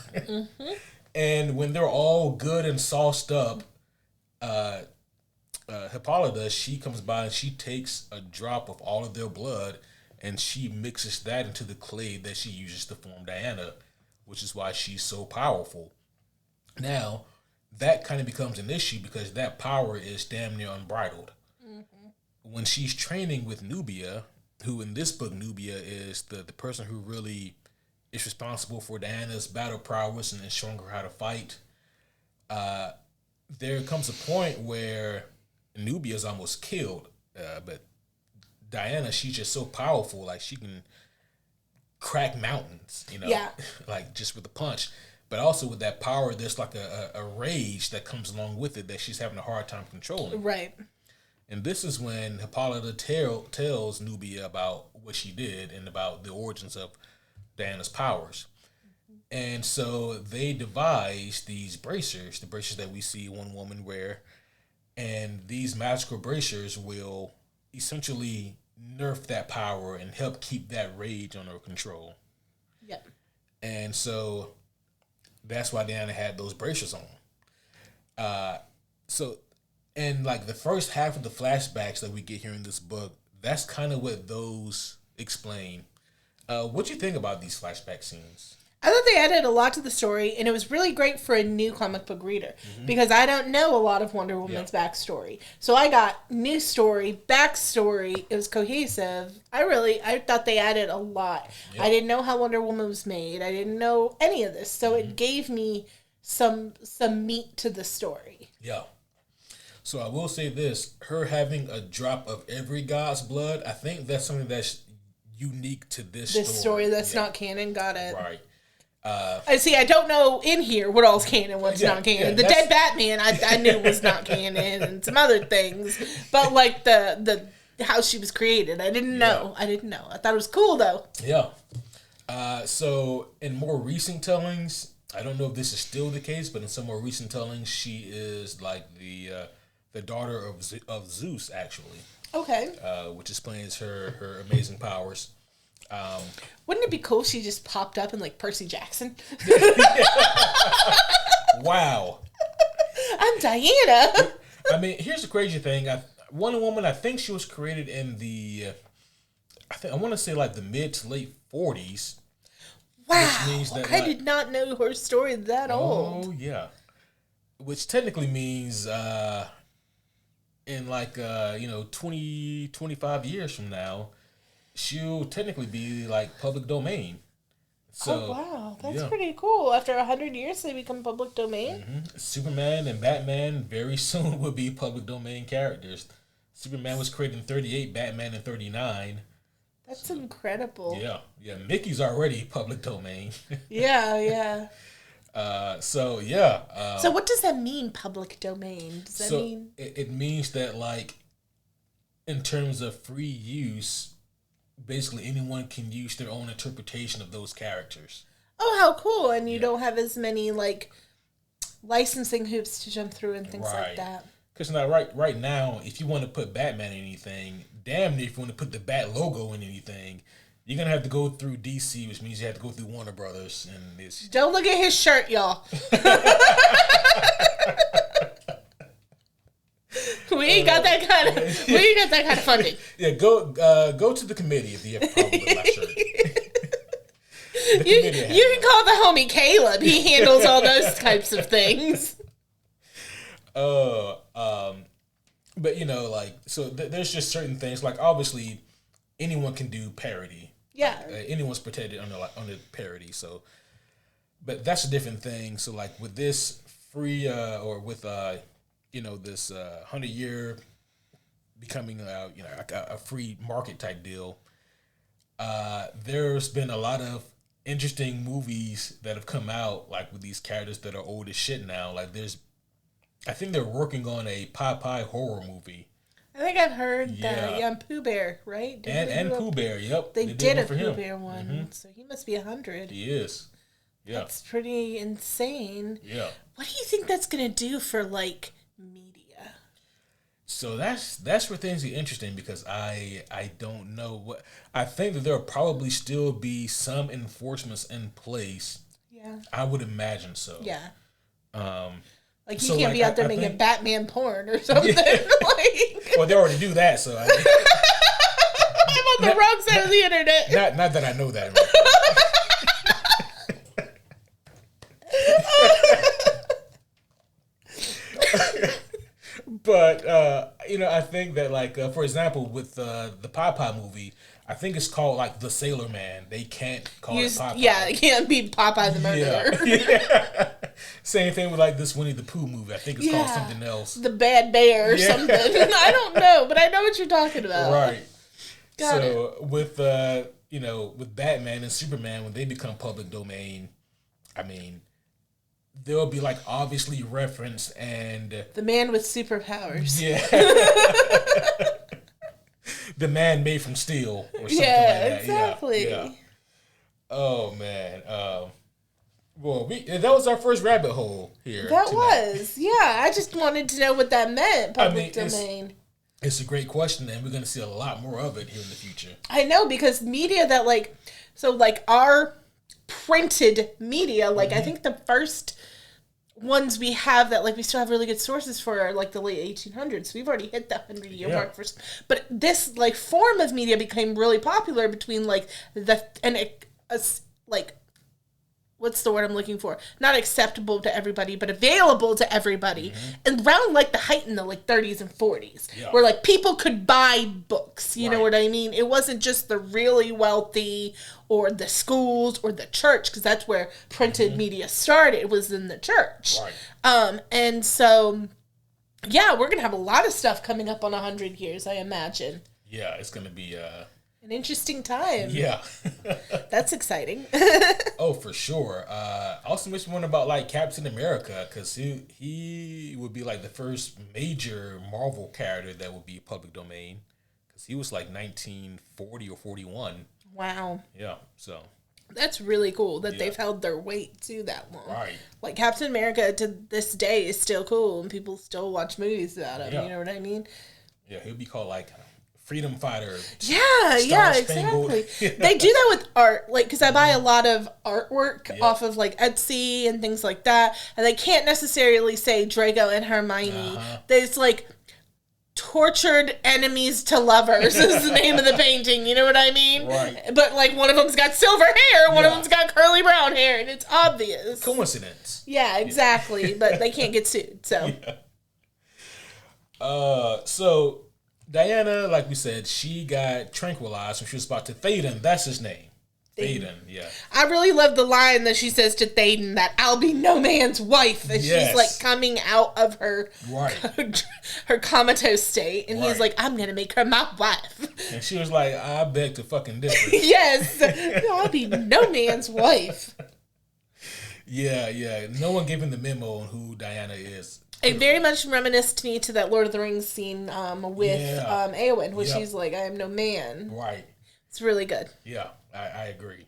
And when they're all good and sauced up, Hippolyta, she comes by and she takes a drop of all of their blood and she mixes that into the clay that she uses to form Diana, which is why she's so powerful. Now, that kind of becomes an issue because that power is damn near unbridled. When she's training with Nubia, who in this book, Nubia is the person who really is responsible for Diana's battle prowess and showing her how to fight, there comes a point where Nubia is almost killed, but Diana, she's just so powerful, like she can crack mountains, you know, like just with a punch. But also with that power, there's like a rage that comes along with it that she's having a hard time controlling. Right. And this is when Hippolyta tells Nubia about what she did and about the origins of Diana's powers. And so they devise these bracers, the bracers that we see one woman wear. And these magical bracers will essentially nerf that power and help keep that rage under control. Yep. And so that's why Diana had those bracers on. And like the first half of the flashbacks that we get here in this book, that's kind of what those explain. What do you think about these flashback scenes? I thought they added a lot to the story, and it was really great for a new comic book reader because I don't know a lot of Wonder Woman's backstory. So I got new story, backstory. It was cohesive. I thought they added a lot. Yep. I didn't know how Wonder Woman was made. I didn't know any of this, so it gave me some meat to the story. Yeah. So I will say this: her having a drop of every god's blood, I think that's something that's unique to this story. This story that's not canon. Got it. Right. I see. I don't know in here what all's canon, what's not canon. The dead Batman, I knew was not canon, and some other things. But like the how she was created, I didn't know. I thought it was cool though. Yeah. So in more recent tellings, I don't know if this is still the case, but in some more recent tellings, she is like the daughter of Zeus, actually. Okay. Which explains her amazing powers. Wouldn't it be cool if she just popped up in like Percy Jackson? Wow. I'm Diana. I mean, here's the crazy thing. Wonder Woman, I think she was created in I want to say like the mid to late 40s. Wow. Which means that, I did not know her story that old. Oh, yeah. Which technically means in like 20, 25 years from now, she'll technically be like public domain. So, wow, that's pretty cool. After 100 years, they become public domain. Mm-hmm. Superman and Batman very soon will be public domain characters. Superman was created in 38, Batman in 39. That's incredible. Yeah. Mickey's already public domain. Yeah. So what does that mean, public domain? Does that mean it means that like in terms of free use, basically anyone can use their own interpretation of those characters. Oh, how cool. And you don't have as many like licensing hoops to jump through and things like that. Because now right now, if you want to put Batman in anything, damn near if you want to put the Bat logo in anything, you're going to have to go through DC, which means you have to go through Warner Brothers. And it's... Don't look at his shirt, y'all. We ain't got that kind of funding. Yeah, go to the committee if you have a problem with my shirt. You can call the homie Caleb. He handles all those types of things. But so there's just certain things like obviously anyone can do parody. Yeah. Anyone's protected under parody. So, but that's a different thing. So like with this free or with this 100-year becoming a free market type deal. There's been a lot of interesting movies that have come out like with these characters that are old as shit now. Like I think they're working on a Popeye horror movie. I think I've heard that. Yeah, and Pooh Bear, right? And Pooh Bear, yep. They did a Pooh Bear one, so he must be 100. He is. Yeah. That's pretty insane. Yeah. What do you think that's going to do for, like, media. So that's where things get interesting, because I don't know what I think that there'll probably still be some enforcements in place. Yeah, I would imagine so. Yeah. Like you So, can't like, be out there I making think, Batman porn or something. Yeah. Like, well, they already do that, so I'm on the wrong side of the internet. not that I know that. But I think that, like, for example, with the Popeye movie, I think it's called like The Sailor Man. They can't call it Popeye. Yeah, it can't be Popeye the Murderer. Yeah. Same thing with like this Winnie the Pooh movie. I think it's called something else. The Bad Bear or something. I don't know, but I know what you're talking about. Right. Got it. With with Batman and Superman, when they become public domain, I mean, they'll be like obviously referenced, and the man with superpowers. Yeah. The man made from steel or something like that. Exactly. Yeah. Oh man. Well, that was our first rabbit hole here. That tonight. was. Yeah, I just wanted to know what that meant, public domain. It's a great question, and we're going to see a lot more of it here in the future. I know, because media that our printed media, like I think the first ones we have that like we still have really good sources for are like the late 1800s. We've already hit the 100-year mark but this like form of media became really popular between like what's the word I'm looking for? Not acceptable to everybody, but available to everybody. And around like the height in the like 30s and 40s, where like people could buy books. You know what I mean? It wasn't just the really wealthy or the schools or the church, because that's where printed media started. It was in the church. And so, yeah, we're going to have a lot of stuff coming up on 100 years, I imagine. Yeah, it's going to be... an interesting time. Yeah. That's exciting. Oh, for sure. Also mentioned one about like Captain America, because he would be like the first major Marvel character that would be public domain, because he was like 1940 or 41. Wow. Yeah, so. That's really cool that they've held their weight to that long. Right. Like Captain America to this day is still cool, and people still watch movies about him. You know what I mean? Yeah, he'll be called like Freedom Fighter. Yeah, exactly. They do that with art, like, because I buy a lot of artwork off of like Etsy and things like that, and they can't necessarily say Drago and Hermione. There's like tortured enemies to lovers is the name of the painting. You know what I mean? Right. But like one of them's got silver hair, one of them's got curly brown hair, and it's obvious. Coincidence. Yeah, exactly. But they can't get sued. So. So Diana, like we said, she got tranquilized when she was about to Théoden. That's his name. Théoden, yeah. I really love the line that she says to Théoden that I'll be no man's wife. And she's like coming out of her her comatose state. And he's like, I'm going to make her my wife. And she was like, I beg to fucking differ. Yes. I'll be no man's wife. Yeah. No one gave him the memo on who Diana is. It very much reminisced me to that Lord of the Rings scene with Éowyn, where she's like, I am no man. Right. It's really good. Yeah, I agree.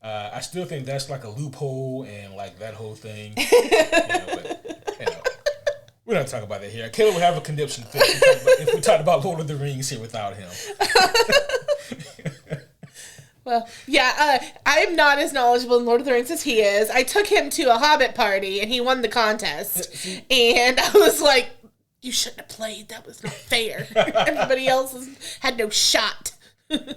I still think that's like a loophole and like that whole thing. We're not talking about that here. Caleb would have a conniption fit if we talked about Lord of the Rings here without him. Well, yeah, I am not as knowledgeable in Lord of the Rings as he is. I took him to a Hobbit party, and he won the contest. And I was like, you shouldn't have played. That was not fair. Everybody else had no shot.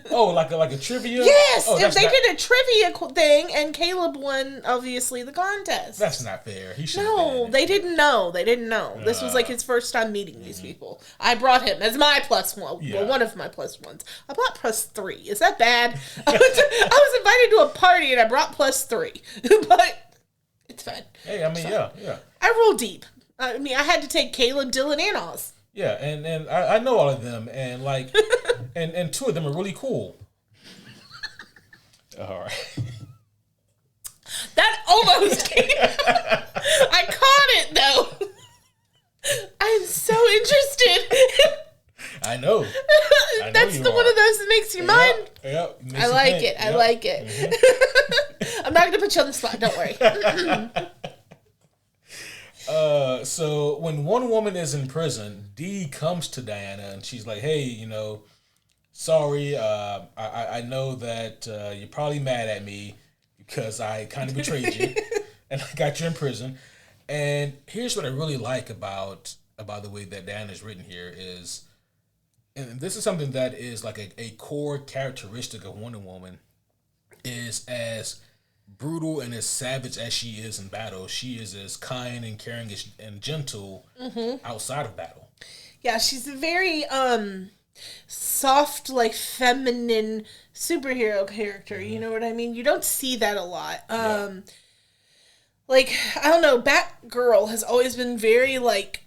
Oh, like a trivia? Yes, if they did a trivia thing, and Caleb won, obviously, the contest. That's not fair. He should. No, they didn't know. This was like his first time meeting these people. I brought him as my plus one. Yeah. Well, one of my plus ones. I brought plus 3. Is that bad? I was invited to a party and I brought plus 3, but it's fine. Hey, I mean, yeah. I roll deep. I mean, I had to take Caleb, Dylan, and Oz. Yeah, and I know all of them, and like, and 2 of them are really cool. All right. That almost came. I caught it though. I am so interested. I know. That's one of those that makes your mind. Yep. I like it. I like it. Mm-hmm. I'm not going to put you on the spot. Don't worry. So when one woman is in prison, Dee comes to Diana and she's like, "Hey, sorry, I know that you're probably mad at me because I kind of betrayed you and I got you in prison." And here's what I really like about the way that Diana is written here is, and this is something that is like a core characteristic of Wonder Woman, is as brutal and as savage as she is in battle, she is as kind and caring and gentle outside of battle. Yeah, she's a very soft, like feminine superhero character. You know what I mean? You don't see that a lot. Like, I don't know, Batgirl has always been very like,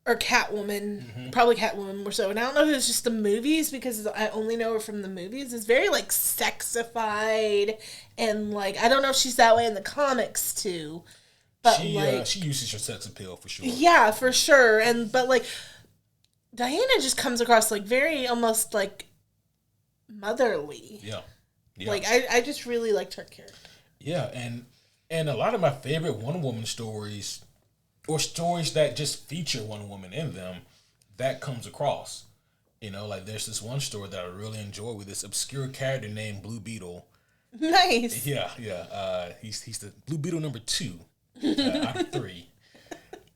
or Catwoman, probably Catwoman more so. And I don't know if it's just the movies because I only know her from the movies. It's very like sexified and like I don't know if she's that way in the comics too. But she uses her sex appeal for sure. Yeah, for sure. But like Diana just comes across like very almost like motherly. Yeah. Like I just really liked her character. Yeah, and a lot of my favorite Wonder Woman stories, or stories that just feature Wonder Woman in them, that comes across. Like there's this one story that I really enjoy with this obscure character named Blue Beetle. Nice. Yeah. He's the Blue Beetle number 2 out of 3.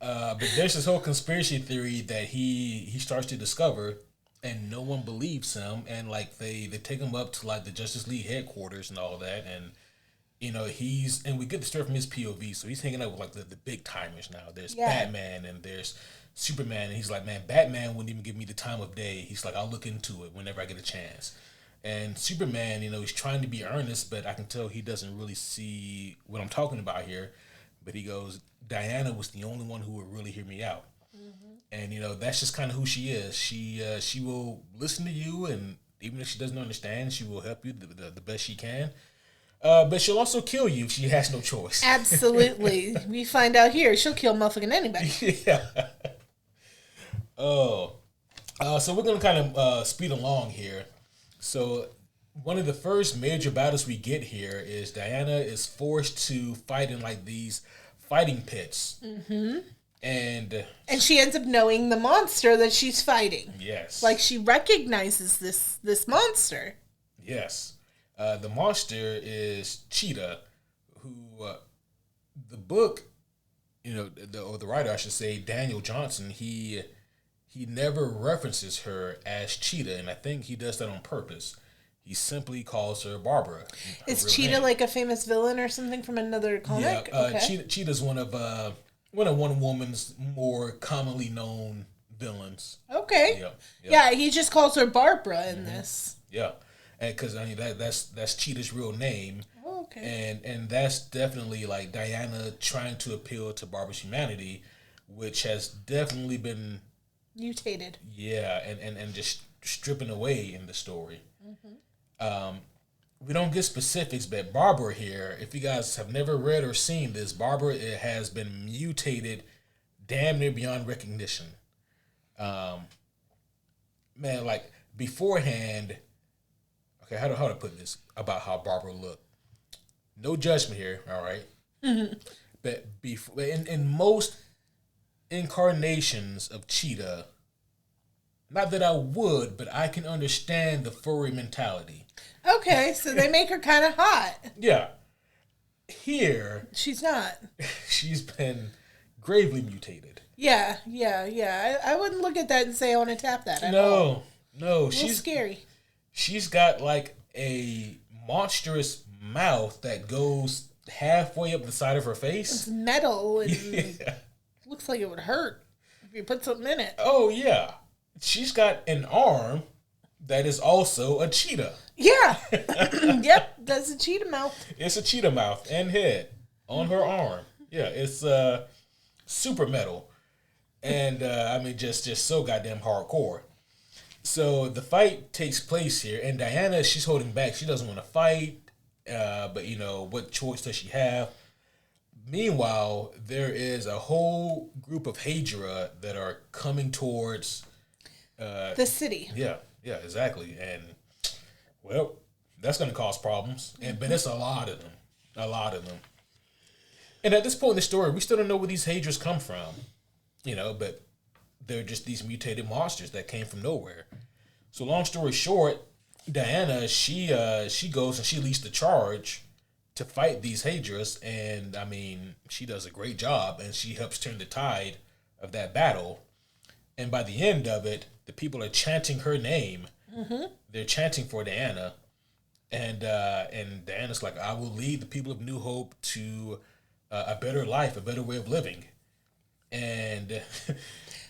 But there's this whole conspiracy theory that he starts to discover, and no one believes him, and like they take him up to like the Justice League headquarters and all that, and and we get the story from his POV, so he's hanging out with like the big timers now. There's Batman and there's Superman, and he's like, man, Batman wouldn't even give me the time of day. He's like, I'll look into it whenever I get a chance. And Superman, he's trying to be earnest, but I can tell he doesn't really see what I'm talking about here. But he goes, Diana was the only one who would really hear me out. And that's just kind of who she is. She will listen to you, and even if she doesn't understand, she will help you the best she can. But she'll also kill you if she has no choice. Absolutely. We find out here she'll kill motherfucking anybody. Yeah. So we're going to kind of speed along here. So one of the first major battles we get here is Diana is forced to fight in like these fighting pits. And she ends up knowing the monster that she's fighting. Yes. Like she recognizes this monster. Yes. The monster is Cheetah, who the book, or the writer, I should say, Daniel Johnson, he never references her as Cheetah, and I think he does that on purpose. He simply calls her Barbara. Is Cheetah name. Like a famous villain or something from another comic? Yeah, okay. Cheetah's one of Wonder Woman's more commonly known villains. Okay. Yeah, he just calls her Barbara in this. Yeah. And because that's Cheetah's real name. Oh, okay. And that's definitely like Diana trying to appeal to Barbara's humanity, which has definitely been mutated. Yeah, and just stripping away in the story. We don't get specifics, but Barbara here, if you guys have never read or seen this, Barbara has been mutated damn near beyond recognition. Man, like beforehand. Okay, how do I put this about how Barbara looked? No judgment here, all right? But in most incarnations of Cheetah, not that I would, but I can understand the furry mentality. Okay, so they make her kind of hot. Yeah. Here, she's not. She's been gravely mutated. Yeah. I wouldn't look at that and say I want to tap that at all. No, she's scary. She's got like a monstrous mouth that goes halfway up the side of her face. It's metal and looks like it would hurt if you put something in it. Oh, yeah. She's got an arm that is also a cheetah. Yeah. Yep, that's a cheetah mouth. It's a cheetah mouth and head on her arm. Yeah, it's super metal. And, just so goddamn hardcore. So the fight takes place here, and Diana, she's holding back. She doesn't want to fight, but what choice does she have? Meanwhile, there is a whole group of Hydra that are coming towards the city. Yeah, exactly. And that's going to cause problems. But it's a lot of them. And at this point in the story, we still don't know where these Hadras come from, but they're just these mutated monsters that came from nowhere. So long story short, Diana, she goes and she leads the charge to fight these Hadras, and I mean, she does a great job, and she helps turn the tide of that battle. And by the end of it, the people are chanting her name. Mm-hmm. They're chanting for Diana, and Diana's like, "I will lead the people of New Hope to a better life, a better way of living." And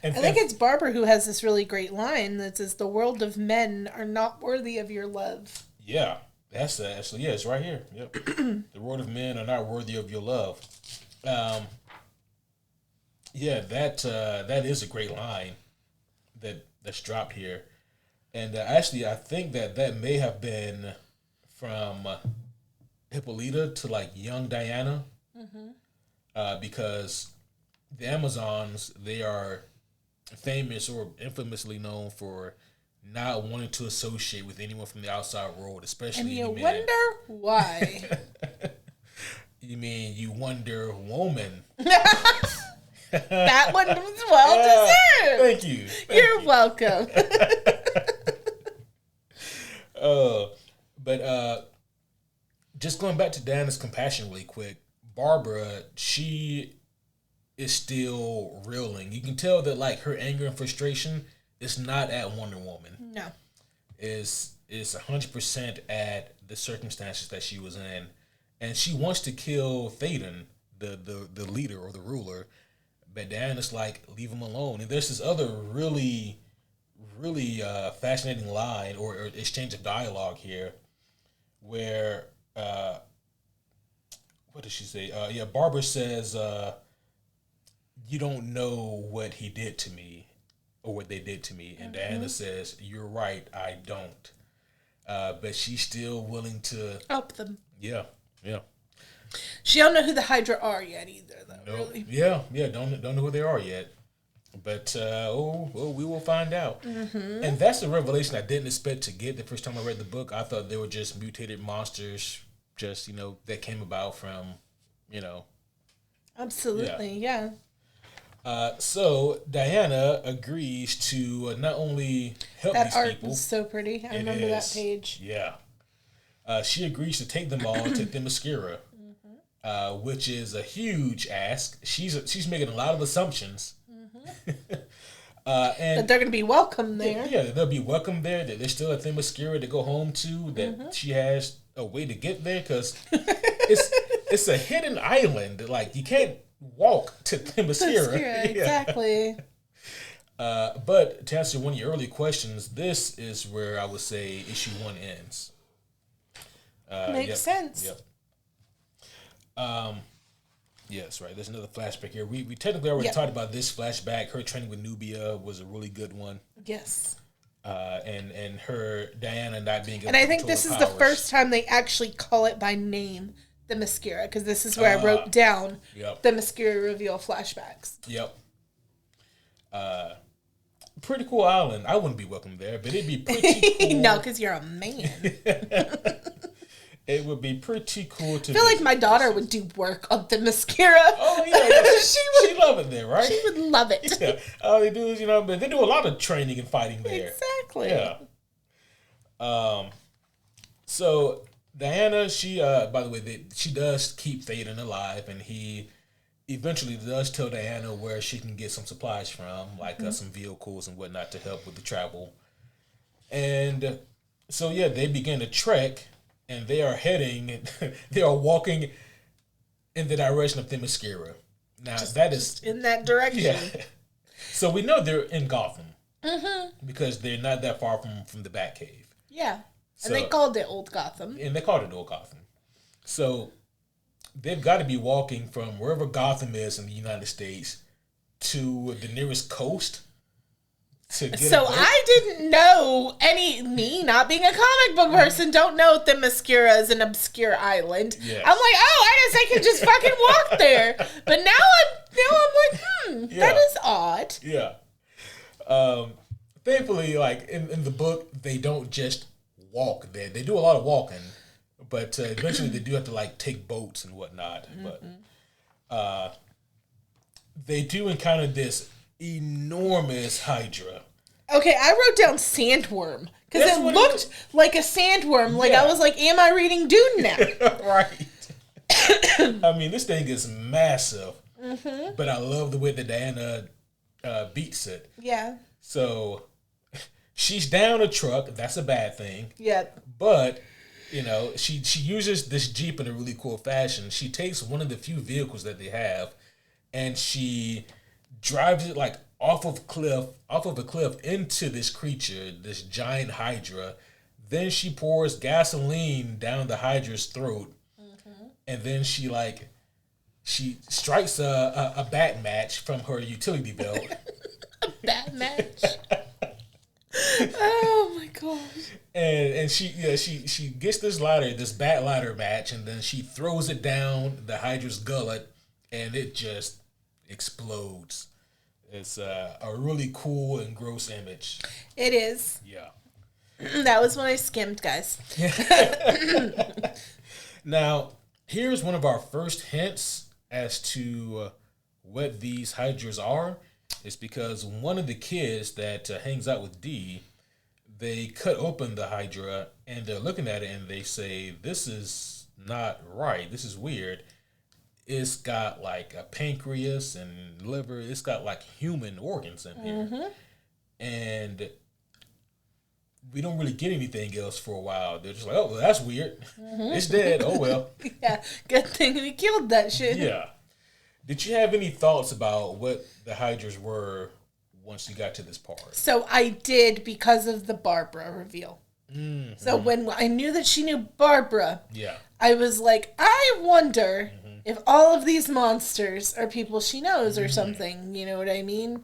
I think it's Barbara who has this really great line that says, "The world of men are not worthy of your love." Yeah, that's actually, it's right here. Yep. The world of men are not worthy of your love. That is a great line that's dropped here. And actually, I think that may have been from Hippolyta to like young Diana. Mm-hmm. Because the Amazons, they are famous or infamously known for not wanting to associate with anyone from the outside world, especially and you wonder why. You mean you Wonder Woman? That one was well deserved. Thank you. You're welcome. But just going back to Diana's compassion really quick, Barbara, she is still reeling. You can tell that like her anger and frustration is not at Wonder Woman. No. Is 100% at the circumstances that she was in. And she wants to kill Thaden, the leader or the ruler, but Diana's like, leave him alone. And there's this other really, really fascinating line or exchange of dialogue here where, what does she say? Barbara says, you don't know what he did to me or what they did to me. And Diana says, you're right, I don't. But she's still willing to help them. Yeah. She don't know who the Hydra are yet either, though. No. Really. Yeah. Don't know who they are yet, but we will find out. Mm-hmm. And that's a revelation I didn't expect to get the first time I read the book. I thought they were just mutated monsters, just that came about from, Absolutely, yeah. So Diana agrees to not only help that these art people. Was so pretty. I remember that page. Yeah. She agrees to take them all to Themyscira, which is a huge ask. She's making a lot of assumptions. And that they're going to be welcome there. Yeah, they'll be welcome there. That there's still a Themyscira to go home to. That she has a way to get there because it's a hidden island. Like you can't walk to Themyscira. Exactly. But to answer one of your earlier questions, this is where I would say issue 1 ends. Makes sense. Yep. Yes, right. There's another flashback here. We technically already talked about this flashback. Her training with Nubia was a really good one. Yes. And her Diana not being able and I think this is the first time they actually call it by name, the Themyscira, because this is where I wrote down the Themyscira reveal flashbacks. Yep. Pretty cool island. I wouldn't be welcome there, but it'd be pretty cool. No, because you're a man. It would be pretty cool to. I feel like my daughter would do work on the Themyscira. Oh yeah, she'd love it there, right? She would love it. Yeah. All they do is but they do a lot of training and fighting there. Exactly. Yeah. So Diana, she by the way, she does keep Thaden alive, and he eventually does tell Diana where she can get some supplies from, like some vehicles and whatnot to help with the travel. And so they begin to trek. And they are walking in the direction of Themyscira. Now, that is... in that direction. Yeah. So we know they're in Gotham. Mm-hmm. Because they're not that far from the Batcave. Yeah. And they called it Old Gotham. And they called it Old Gotham. So they've got to be walking from wherever Gotham is in the United States to the nearest coast. So I didn't know me not being a comic book person, don't know Themyscira is an obscure island. Yes. I'm like, I guess I can just fucking walk there. But now I'm like, that is odd. Yeah. Thankfully, like in the book, they don't just walk there. They do a lot of walking, but eventually they do have to like take boats and whatnot. Mm-hmm. they do encounter this enormous Hydra. Okay, I wrote down sandworm because That's it what looked like a sandworm. Like Yeah. I was like, "Am I reading Dune now?" Right. I mean, this thing is massive, but I love the way that Diana beats it. Yeah. So she's down a truck. That's a bad thing. Yep. But she uses this Jeep in a really cool fashion. She takes one of the few vehicles that they have, and she drives it like off of a cliff into this creature, this giant Hydra. Then she pours gasoline down the Hydra's throat, and then she strikes a bat match from her utility belt. Bat match. Oh my gosh. And she gets this bat ladder match, and then she throws it down the Hydra's gullet, and it just explodes. It's a really cool and gross image. It is. Yeah. That was when I skimmed, guys. Now, here's one of our first hints as to what these Hydras are. It's because one of the kids that hangs out with Dee, they cut open the Hydra, and they're looking at it, and they say, "This is not right. This is weird. It's got like a pancreas and liver. It's got like human organs in here." And we don't really get anything else for a while. They're just like, "Oh, well, that's weird. It's dead. Oh, well." Yeah, good thing we killed that shit. Yeah. Did you have any thoughts about what the Hydras were once you got to this part? So I did because of the Barbara reveal. So when I knew that she knew Barbara, Yeah. I was like, I wonder if all of these monsters are people she knows or something. You know what I mean?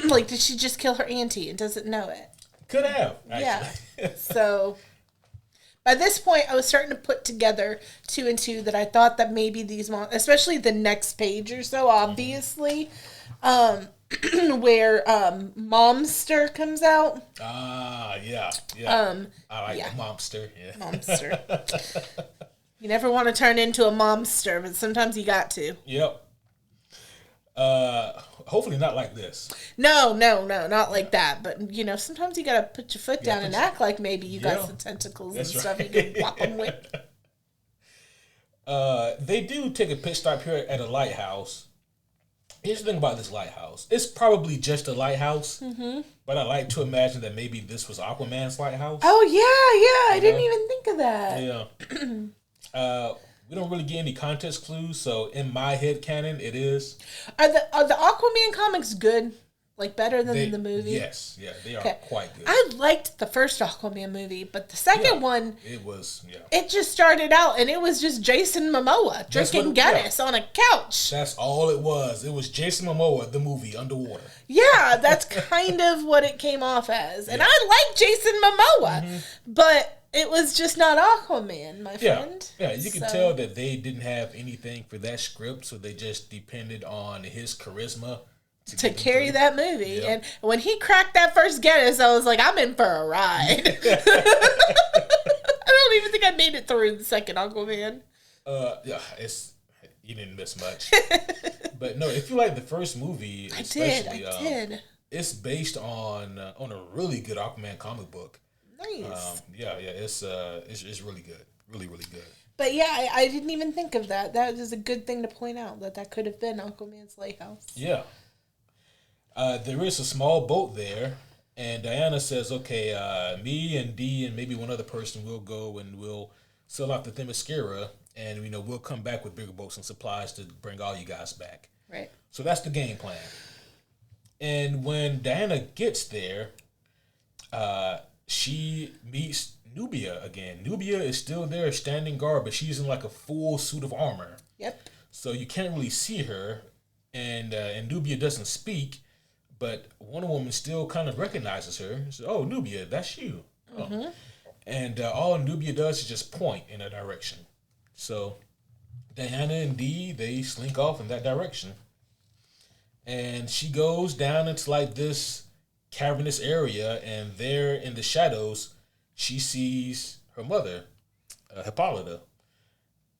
Like, did she just kill her auntie and doesn't know it? Could have, actually. Yeah. So by this point, I was starting to put together 2 and 2 that I thought that maybe these especially the next page or so, obviously, where Momster comes out. Ah, yeah. I like Momster. Yeah. Momster. You never want to turn into a momster, but sometimes you got to. Yep. Hopefully not like this. No, not like that. But, sometimes you got to put your foot down and act like maybe you got some tentacles and stuff you can whop them with. They do take a pit stop here at a lighthouse. Here's the thing about this lighthouse. It's probably just a lighthouse, but I like to imagine that maybe this was Aquaman's lighthouse. Oh, yeah. I didn't even think of that. Yeah. We don't really get any context clues, so in my head canon, it is. Are the Aquaman comics good? Like, better than the movie? Yes. Yeah, they are quite good. I liked the first Aquaman movie, but the second one... It was, It just started out, and it was just Jason Momoa drinking Guinness on a couch. That's all it was. It was Jason Momoa, the movie, underwater. Yeah, that's kind of what it came off as. And I like Jason Momoa, but... It was just not Aquaman, my friend. Yeah, you can tell that they didn't have anything for that script, so they just depended on his charisma to carry that movie. Yep. And when he cracked that first Guinness, I was like, I'm in for a ride. I don't even think I made it through the second Aquaman. Yeah, you didn't miss much. But no, if you like the first movie, I did. It's based on a really good Aquaman comic book. Nice. It's really good. Really, really good. But yeah, I didn't even think of that. That is a good thing to point out, that could have been Aquaman's lighthouse. Yeah. There is a small boat there, and Diana says, okay, me and Dee and maybe one other person will go and we'll sell out the Themyscira, and we'll come back with bigger boats and supplies to bring all you guys back. Right. So that's the game plan. And when Diana gets there, she meets Nubia again. Nubia is still there, standing guard, but she's in like a full suit of armor. Yep. So you can't really see her, and Nubia doesn't speak, but Wonder Woman still kind of recognizes her. So, oh, Nubia, that's you. Oh. And all Nubia does is just point in a direction. So Diana and Dee, they slink off in that direction. And she goes down into like this cavernous area, and there in the shadows, she sees her mother, Hippolyta.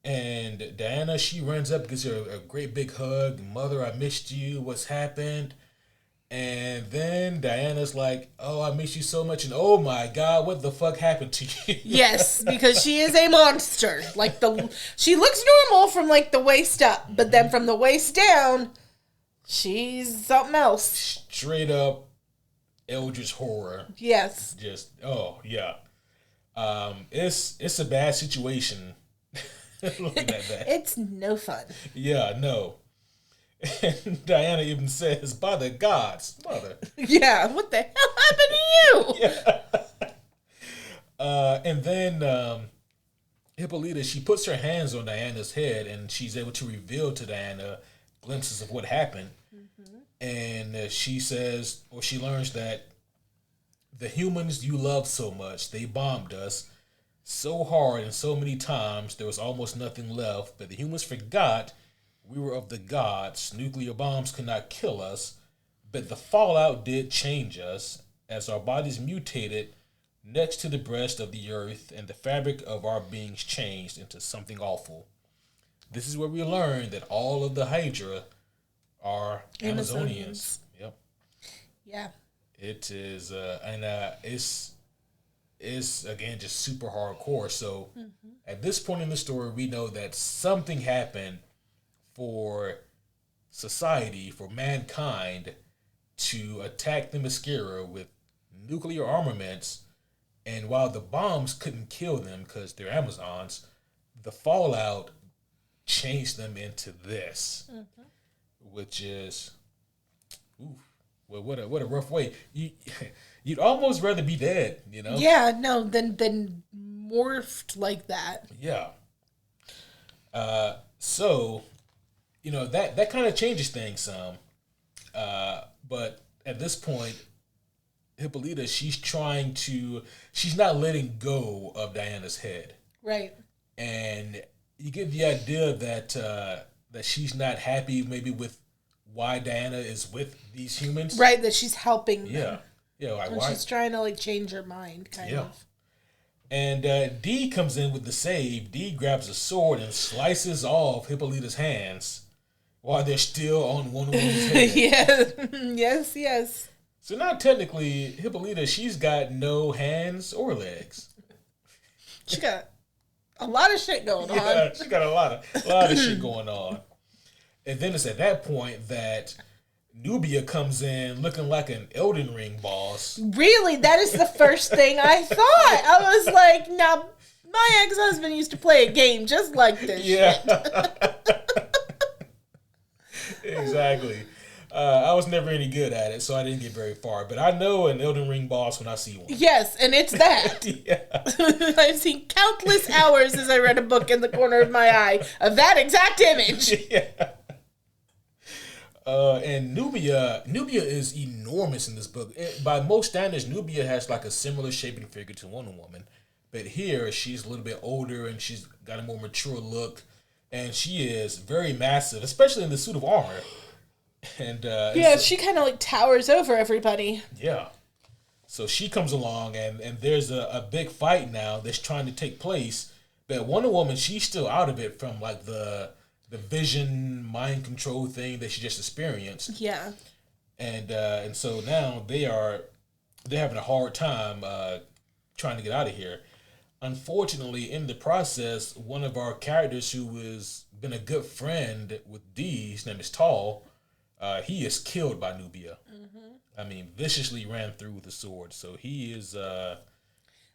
And Diana, she runs up, gives her a great big hug. Mother, I missed you. What's happened? And then Diana's like, "Oh, I miss you so much." And oh my God, what the fuck happened to you? Yes, because she is a monster. She looks normal from like the waist up, but then from the waist down, she's something else. Straight up eldritch horror. Yes. Just yeah. It's a bad situation. Looking at that. It's no fun. Yeah, no. And Diana even says, "By the gods, mother." Yeah, what the hell happened to you? Yeah. And then Hippolyta, she puts her hands on Diana's head, and she's able to reveal to Diana glimpses of what happened. Mm-hmm. And she says, or she learns that the humans you love so much, they bombed us so hard and so many times, there was almost nothing left. But the humans forgot we were of the gods. Nuclear bombs could not kill us, but the fallout did change us as our bodies mutated next to the breast of the earth, and the fabric of our beings changed into something awful. This is where we learn that all of the Hydra are Amazonians. Yep. Yeah. It is, and it's again just super hardcore. So at this point in the story, we know that something happened for society, for mankind, to attack the Mascara with nuclear armaments. And while the bombs couldn't kill them because they're Amazons, the fallout changed them into this, which is, well, what a rough way. You'd almost rather be dead, you know? Yeah, no, than morphed like that. Yeah. So, you know, that kind of changes things some. But at this point, Hippolyta, she's not letting go of Diana's head. Right. And you get the idea that she's not happy maybe with why Diana is with these humans. Right, that she's helping them. Yeah. Yeah, like, and why? she's trying to like change her mind, kind of. And Dee comes in with the save. Dee grabs a sword and slices off Hippolyta's hands while they're still on one woman's head. Yes. So now technically, Hippolyta, she's got no hands or legs. She got a lot of shit going on. Yeah, she got a lot of shit going on. And then it's at that point that Nubia comes in looking like an Elden Ring boss. Really? That is the first thing I thought. I was like, now, my ex-husband used to play a game just like this shit. Exactly. I was never any good at it, so I didn't get very far. But I know an Elden Ring boss when I see one. Yes, and it's that. Yeah. I've seen countless hours as I read a book in the corner of my eye of that exact image. Yeah. And Nubia is enormous in this book. By most standards, Nubia has like a similar shaping figure to Wonder Woman. But here, she's a little bit older and she's got a more mature look. And she is very massive, especially in the suit of armor. And she kind of like towers over everybody. Yeah. So she comes along and there's a big fight now that's trying to take place. But Wonder Woman, she's still out of it from like the vision mind control thing that she just experienced. Yeah. And so now they're having a hard time trying to get out of here. Unfortunately, in the process, one of our characters who has been a good friend with Dee, his name is Tall, he is killed by Nubia. Mm-hmm. I mean, viciously ran through with a sword. So he is...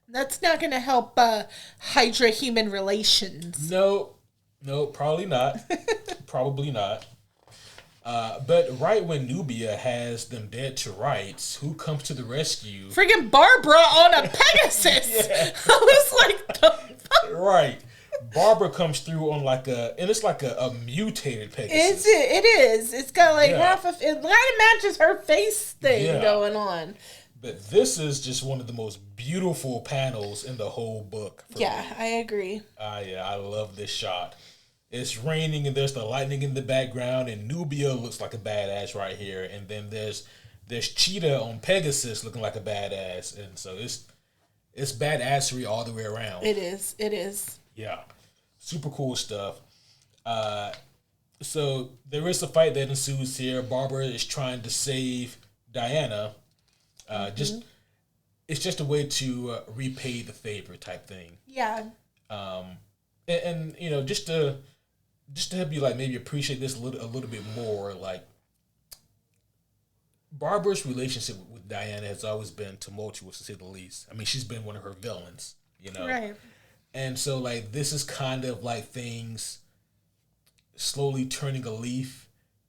That's not going to help Hydra-human relations. No, probably not. Probably not. But right when Nubia has them dead to rights, who comes to the rescue? Friggin' Barbara on a Pegasus! Yeah. I was like, the fuck? Right. Barbara comes through on it's like a mutated Pegasus. It is. It's got like half of it. Kind of matches her face thing going on. But this is just one of the most beautiful panels in the whole book. Yeah, I agree. I love this shot. It's raining and there's the lightning in the background, and Nubia looks like a badass right here. And then there's Cheetah on Pegasus looking like a badass, and so it's badassery all the way around. It is. Yeah. Super cool stuff. So there is a fight that ensues here. Barbara is trying to save Diana. Just it's just a way to repay the favor type thing. Yeah. And you know, just to help you like maybe appreciate this a little bit more, like Barbara's relationship with Diana has always been tumultuous to say the least. I mean, she's been one of her villains, you know. Right. And so like this is kind of like things slowly turning a leaf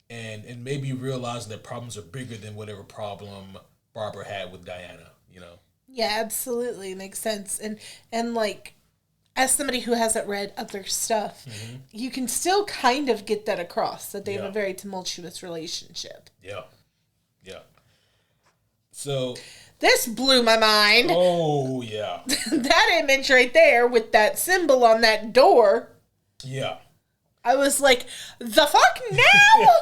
and maybe realizing that problems are bigger than whatever problem Barbara had with Diana, you know. Yeah, absolutely. Makes sense. And like as somebody who hasn't read other stuff, you can still kind of get that across that they have a very tumultuous relationship. Yeah. Yeah. So this blew my mind. Oh yeah. That image right there with that symbol on that door. Yeah. I was like, the fuck now?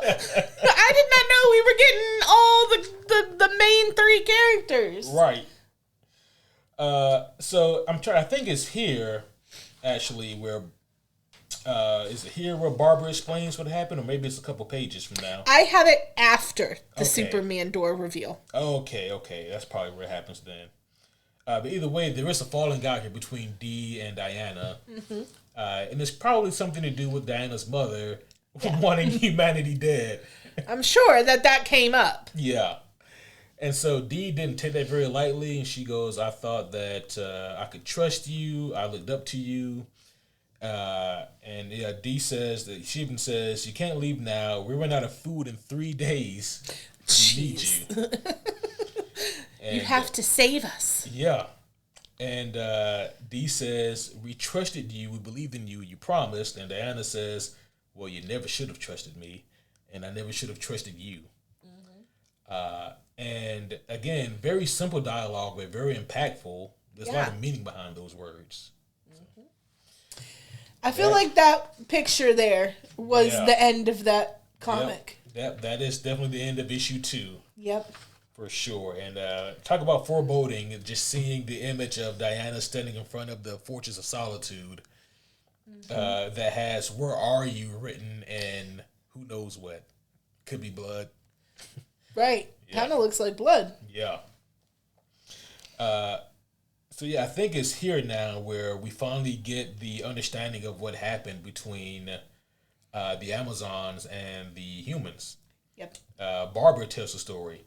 I did not know we were getting all the main three characters. Right. So I think it's here, actually, where is it here where Barbara explains what happened, or maybe it's a couple pages from now? I have it after the Superman door reveal. Okay, that's probably where it happens then. But either way, there is a falling out here between Dee and Diana, and it's probably something to do with Diana's mother wanting humanity dead. I'm sure that came up. Yeah. And so Dee didn't take that very lightly, and she goes, I thought that I could trust you. I looked up to you. And Dee says that she even says, you can't leave now. We run out of food in 3 days. We need you. And, you have to save us. Yeah. And Dee says, we trusted you. We believed in you. You promised. And Diana says, well, you never should have trusted me. And I never should have trusted you. And again, very simple dialogue, but very impactful. There's a lot of meaning behind those words. I feel like that picture there was the end of that comic. Yep. That is definitely the end of issue 2. Yep. For sure. And talk about foreboding, just seeing the image of Diana standing in front of the Fortress of Solitude that has "Where are you?" written and who knows what. Could be blood. Right. Kind of looks like blood. Yeah. So I think it's here now where we finally get the understanding of what happened between the Amazons and the humans. Yep. Barbara tells the story.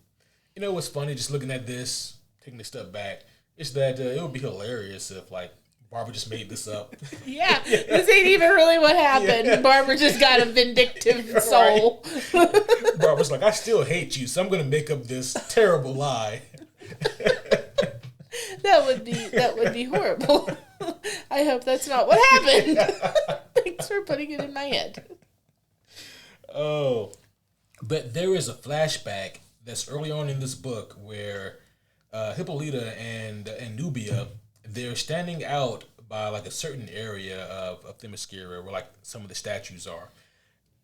You know what's funny? Just looking at this, taking a step back, is that it would be hilarious if like Barbara just made this up. Yeah, this ain't even really what happened. Yeah. Barbara just got a vindictive soul. Barbara's like, I still hate you, so I'm going to make up this terrible lie. That would be horrible. I hope that's not what happened. Thanks for putting it in my head. Oh, but there is a flashback that's early on in this book where Hippolyta and Nubia, they're standing out by like a certain area of Themyscira where like some of the statues are.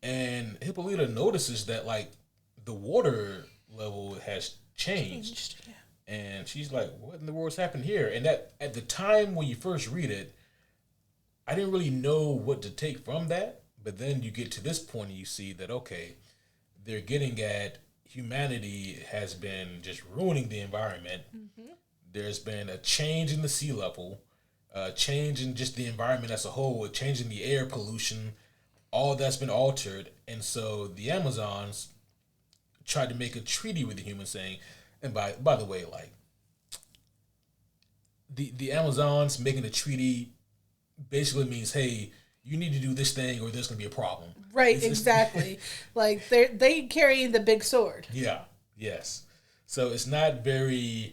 And Hippolyta notices that like the water level has changed. Yeah. And she's like, what in the world's happened here? And that at the time when you first read it, I didn't really know what to take from that. But then you get to this point and you see that, okay, they're getting at humanity has been just ruining the environment. Mm-hmm. There's been a change in the sea level, a change in just the environment as a whole, a change in the air pollution. All that's been altered. And so the Amazons tried to make a treaty with the humans saying, and by the way, like the Amazons making a treaty basically means, hey, you need to do this thing or there's going to be a problem. Right, exactly. Like they carry the big sword. Yeah, yes. So it's not the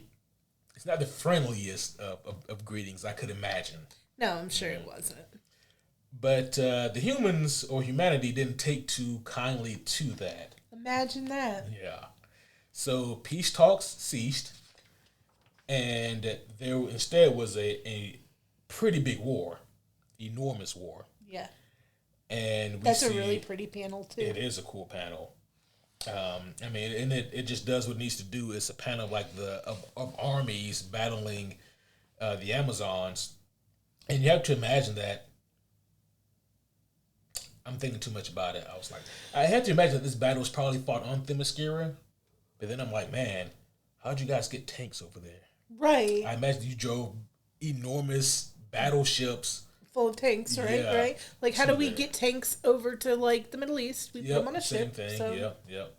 friendliest of greetings I could imagine. No, I'm sure it wasn't. But the humans or humanity didn't take too kindly to that. Imagine that. Yeah. So peace talks ceased, and there instead was a pretty big war, enormous war. Yeah. And that's a really pretty panel too. It is a cool panel. I mean, and it just does what it needs to do. It's a panel like of armies battling the Amazons, and you have to imagine that I'm thinking too much about it. I was like, I had to imagine that this battle was probably fought on Themyscira, but then I'm like, man, how'd you guys get tanks over there? Right. I imagine you drove enormous battleships Full of tanks, right? Yeah, Right. Like, how do we there. get tanks over to like the Middle East? We put them on a Same ship. thing. So. Yep.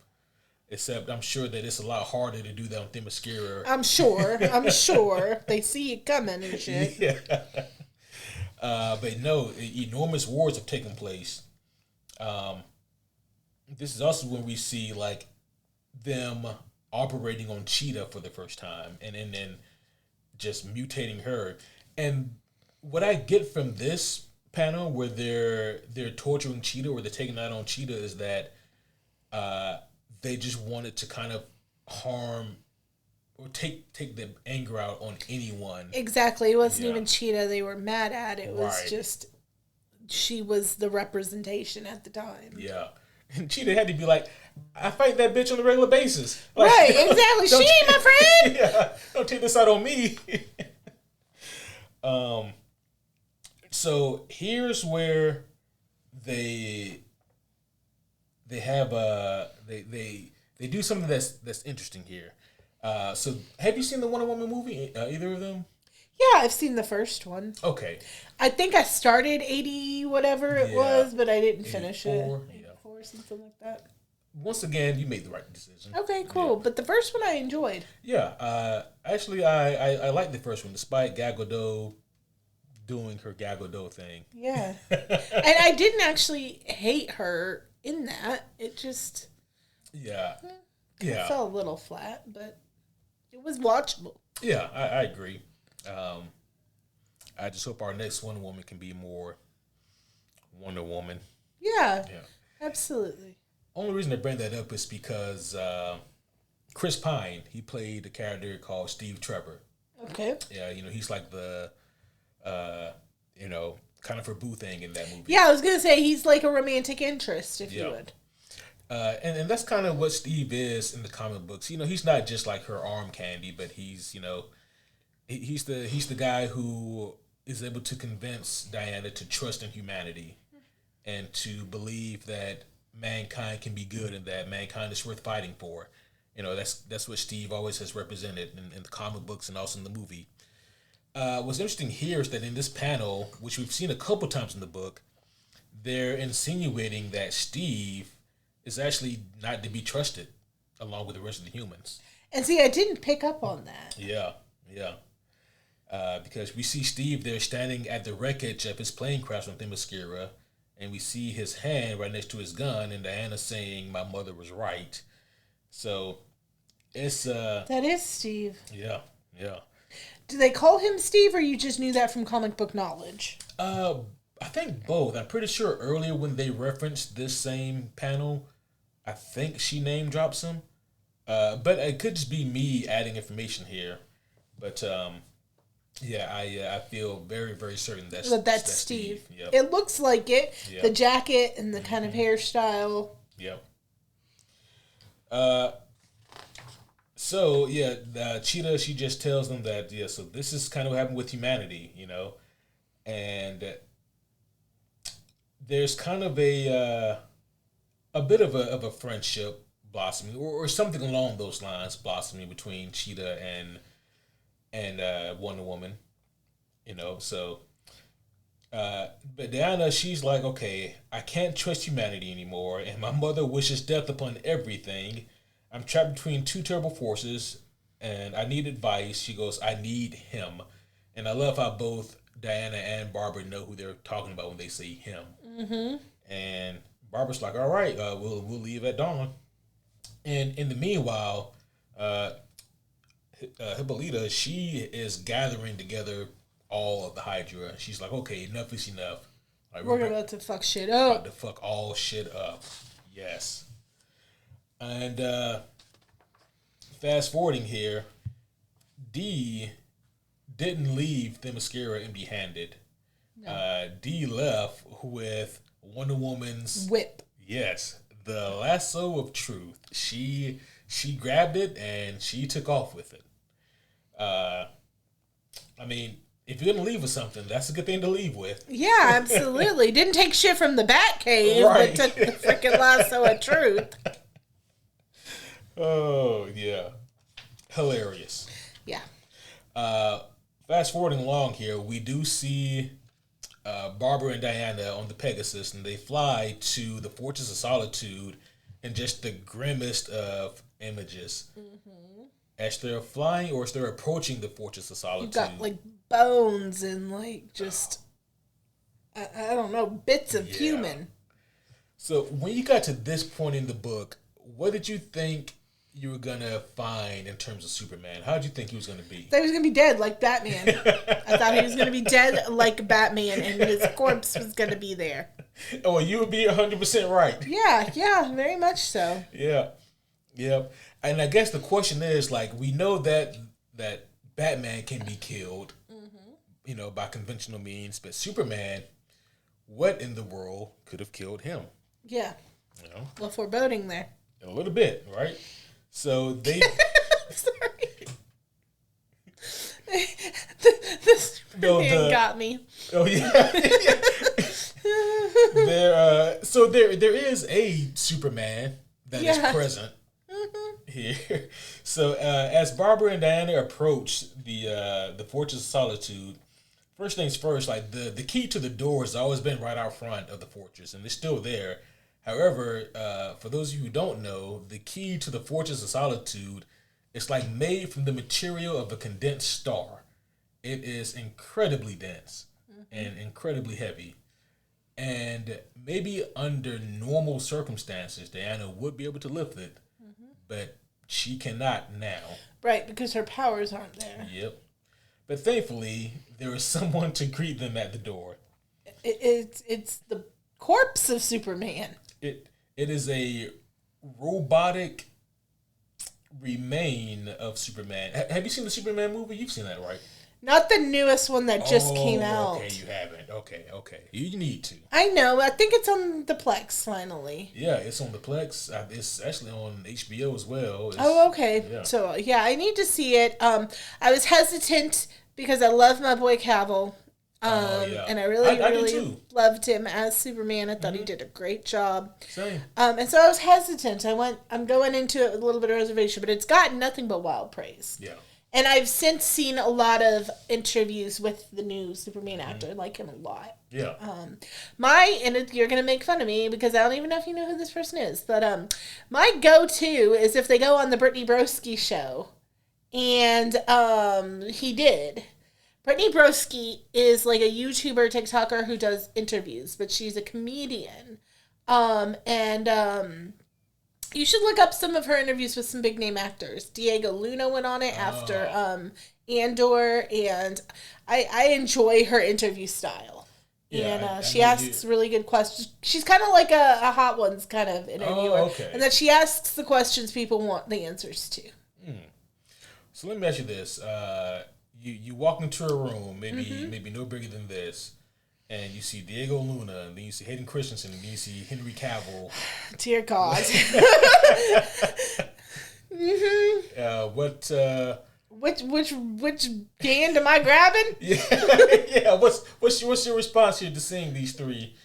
Except I'm sure that it's a lot harder to do that on Themyscira. I'm sure. They see it coming and shit. Yeah. But no, enormous wars have taken place. This is also when we see like them operating on Cheetah for the first time, and then just mutating her. And what I get from this panel, where they're torturing Cheetah or they're taking out on Cheetah, is that they just wanted to kind of harm or take the anger out on anyone. Exactly. It wasn't even Cheetah they were mad at. It was Right. just she was the representation at the time. Yeah. And Cheetah had to be like, I fight that bitch on a regular basis. Like, Right, exactly. She ain't my friend. Yeah, don't take this out on me. So here's where they have they do something that's interesting here. So have you seen the Wonder Woman movie? Either of them? Yeah, I've seen the first one. Okay. I think I started 80 whatever it was, but I didn't finish it. 84, 84, something like that. Once again, you made the right decision. Okay, cool. Yeah. But the first one I enjoyed. Yeah. Actually, I like the first one, despite Gal Gadot doing her Gal Gadot thing. Yeah. And I didn't actually hate her in that. It just Yeah. it fell a little flat, but it was watchable. Yeah, I agree. I just hope our next Wonder Woman can be more Wonder Woman. Yeah. Yeah. Absolutely. Only reason I bring that up is because Chris Pine, he played a character called Steve Trevor. Okay. Yeah, he's like the, kind of her boo thing in that movie. Yeah, I was going to say he's like a romantic interest, if you would. And that's kind of what Steve is in the comic books. He's not just like her arm candy, but he's he's the guy who is able to convince Diana to trust in humanity and to believe that mankind can be good and that mankind is worth fighting for. That's what Steve always has represented in the comic books and also in the movie. What's interesting here is that in this panel, which we've seen a couple times in the book, they're insinuating that Steve is actually not to be trusted along with the rest of the humans. And see, I didn't pick up on that. Yeah. Because we see Steve there standing at the wreckage of his plane crash on Themyscira, and we see his hand right next to his gun, and Diana saying, "My mother was right." So it's That is Steve. Yeah. Do they call him Steve, or you just knew that from comic book knowledge? I think both. I'm pretty sure earlier when they referenced this same panel, I think she name drops him. But it could just be me adding information here. But I feel very, very certain that's Steve. Yep. It looks like it. Yep. The jacket and the kind of hairstyle. Yep. So Cheetah, she just tells them that so this is kind of what happened with humanity, and there's kind of a bit of a friendship blossoming, or something along those lines blossoming between Cheetah and Wonder Woman, So, but Diana, she's like, okay, I can't trust humanity anymore, and my mother wishes death upon everything. I'm trapped between two terrible forces, and I need advice. She goes, I need him. And I love how both Diana and Barbara know who they're talking about when they say him. Mm-hmm. And Barbara's like, all right, we'll leave at dawn. And in the meanwhile, Hippolyta, she is gathering together all of the Hydra. She's like, okay, enough is enough. Like, We're about to fuck shit up. About to fuck all shit up. Yes. And fast forwarding here, Dee didn't leave Themyscira empty-handed. No. Dee left with Wonder Woman's whip. Yes, the lasso of truth. She grabbed it and she took off with it. I mean, if you're gonna leave with something, that's a good thing to leave with. Yeah, absolutely. Didn't take shit from the Batcave, Right. but took the freaking lasso of truth. Oh yeah, hilarious. Yeah. Fast forwarding along here, we do see Barbara and Diana on the Pegasus, and they fly to the Fortress of Solitude in just the grimmest of images. As they're flying, or as they're approaching the Fortress of Solitude, You've got like bones and like just, I don't know, bits of human. So when you got to this point in the book, what did you think you were gonna find in terms of Superman? How did you think he was gonna be? I thought he was gonna be dead like Batman. I thought he was gonna be dead like Batman, and his corpse was gonna be there. Oh, you would be 100% right. Yeah, very much so. Yeah. And I guess the question is, like, we know that Batman can be killed, by conventional means, but Superman, what in the world could have killed him? Yeah. Well, foreboding there. A little bit, right? So they... Sorry. the Superman got me. Oh, yeah. There is a Superman that is present here. So as Barbara and Diana approach the Fortress of Solitude, first things first, like the key to the door has always been right out front of the fortress, and it's still there. However, for those of you who don't know, the key to the Fortress of Solitude is like made from the material of a condensed star. It is incredibly dense and incredibly heavy. And maybe under normal circumstances, Diana would be able to lift it, but she cannot now. Right, because her powers aren't there. Yep. But thankfully, there is someone to greet them at the door. It's the corpse of Superman. It is a robotic remain of Superman. Have you seen the Superman movie? You've seen that, right? Not the newest one that just came out. Okay, you haven't. Okay. You need to. I know. I think it's on the Plex finally. Yeah, it's on the Plex. It's actually on HBO as well. Okay. Yeah. So, yeah, I need to see it. I was hesitant because I love my boy Cavill. And I really loved him as Superman. I thought he did a great job. Same. And so I was hesitant. I'm going into it with a little bit of reservation, but it's gotten nothing but wild praise. Yeah. And I've since seen a lot of interviews with the new Superman actor. I like him a lot. Yeah. You're going to make fun of me because I don't even know if you know who this person is. But my go-to is if they go on the Brittany Broski show. And he did. Brittany Broski is like a YouTuber, TikToker who does interviews. But she's a comedian. You should look up some of her interviews with some big name actors. Diego Luna went on it after Andor, and I enjoy her interview style. Yeah, and she asks really good questions. She's kind of like a Hot Ones kind of interviewer. Oh, okay. And that she asks the questions people want the answers to. So let me ask you this. You walk into a room, maybe no bigger than this, and you see Diego Luna, and then you see Hayden Christensen, and then you see Henry Cavill. Dear God. Which hand am I grabbing? Yeah. What's your response here to seeing these three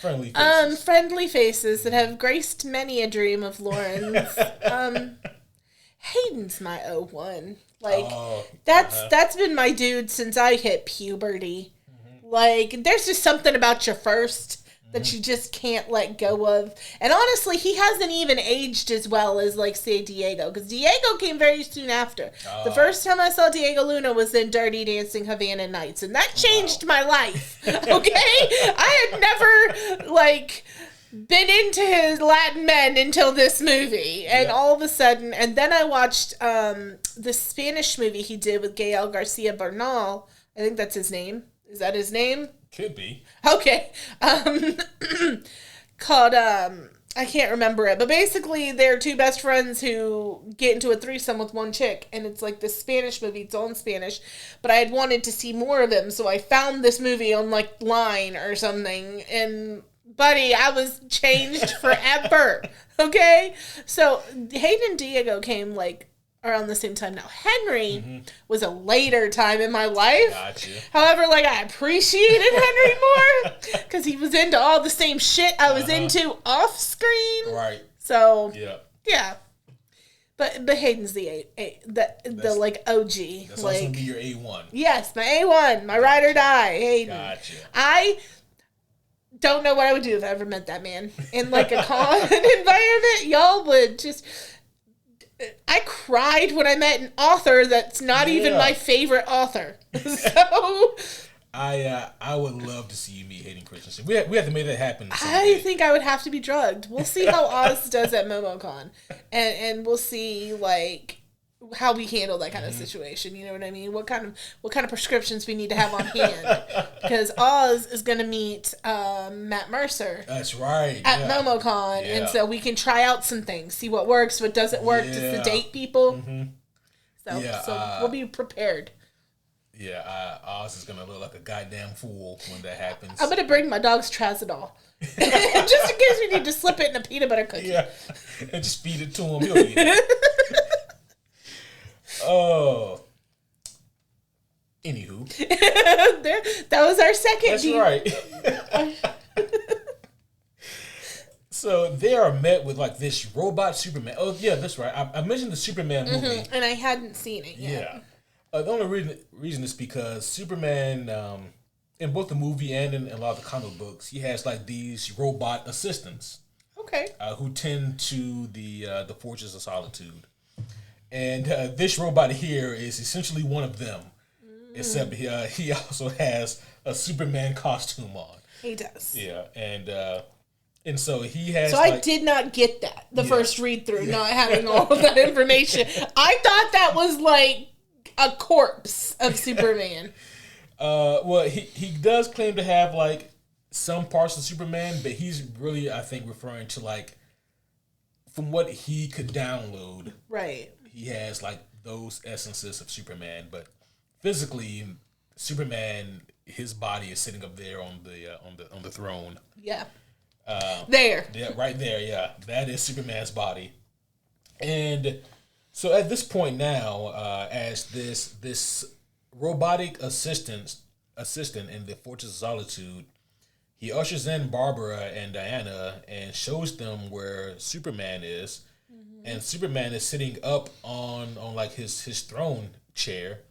friendly faces? Friendly faces that have graced many a dream of Loren's. Hayden's my 01. That's been my dude since I hit puberty. Like, there's just something about your first that you just can't let go of. And honestly, he hasn't even aged as well as, like, say, Diego. Because Diego came very soon after. The first time I saw Diego Luna was in Dirty Dancing Havana Nights. And that changed my life. Okay? I had never, like, been into his Latin men until this movie. And all of a sudden, and then I watched the Spanish movie he did with Gael Garcia Bernal. I think that's his name. Is that his name? Could be. Okay. Called, I can't remember it. But basically, they're two best friends who get into a threesome with one chick. And it's like this Spanish movie. It's all in Spanish. But I had wanted to see more of him. So I found this movie on, like, Line or something. And, buddy, I was changed forever. Okay? So Hayden and Diego came, like, around the same time. Now, Henry was a later time in my life. Gotcha. However, like, I appreciated Henry more because he was into all the same shit I was into off screen. Right. So, yeah. But Hayden's the like OG. That's like, also gonna be your A1. Yes, my A1, my ride or die, Hayden. Gotcha. I don't know what I would do if I ever met that man in like a con environment. Y'all would just. I cried when I met an author that's not even my favorite author. So I would love to see you meet Hayden Christensen. We have to make that happen someday. I think I would have to be drugged. We'll see how Oz does at MomoCon. And we'll see like how we handle that kind of situation. You know what I mean? What kind of prescriptions we need to have on hand. Because Oz is gonna meet Matt Mercer. That's right. At MomoCon. Yeah. And so we can try out some things, see what works, what doesn't work, to sedate people. So we'll be prepared. Yeah, Oz is going to look like a goddamn fool when that happens. I'm going to bring my dog's Trazodone. Just in case we need to slip it in a peanut butter cookie. Yeah, and just feed it to him. He'll eat it. Oh. Anywho. That was our second. That's right. So they are met with like this robot Superman. Oh, yeah, that's right. I mentioned the Superman movie. And I hadn't seen it yet. Yeah. The only reason is because Superman, in both the movie and in a lot of the comic books, he has like these robot assistants. Okay. Who tend to the Fortress of Solitude, and this robot here is essentially one of them, except he also has a Superman costume on. He does. Yeah, and so he has. So I did not get that the first read through, not having all of that information. I thought that was like a corpse of Superman. Well, he does claim to have like some parts of Superman, but he's really, I think, referring to like from what he could download. Right. He has like those essences of Superman, but physically, Superman, his body is sitting up there on the throne. Yeah. There. Yeah, right there. Yeah, that is Superman's body, and. So at this point now, as this robotic assistant in the Fortress of Solitude, he ushers in Barbara and Diana and shows them where Superman is, and Superman is sitting up on like his throne chair,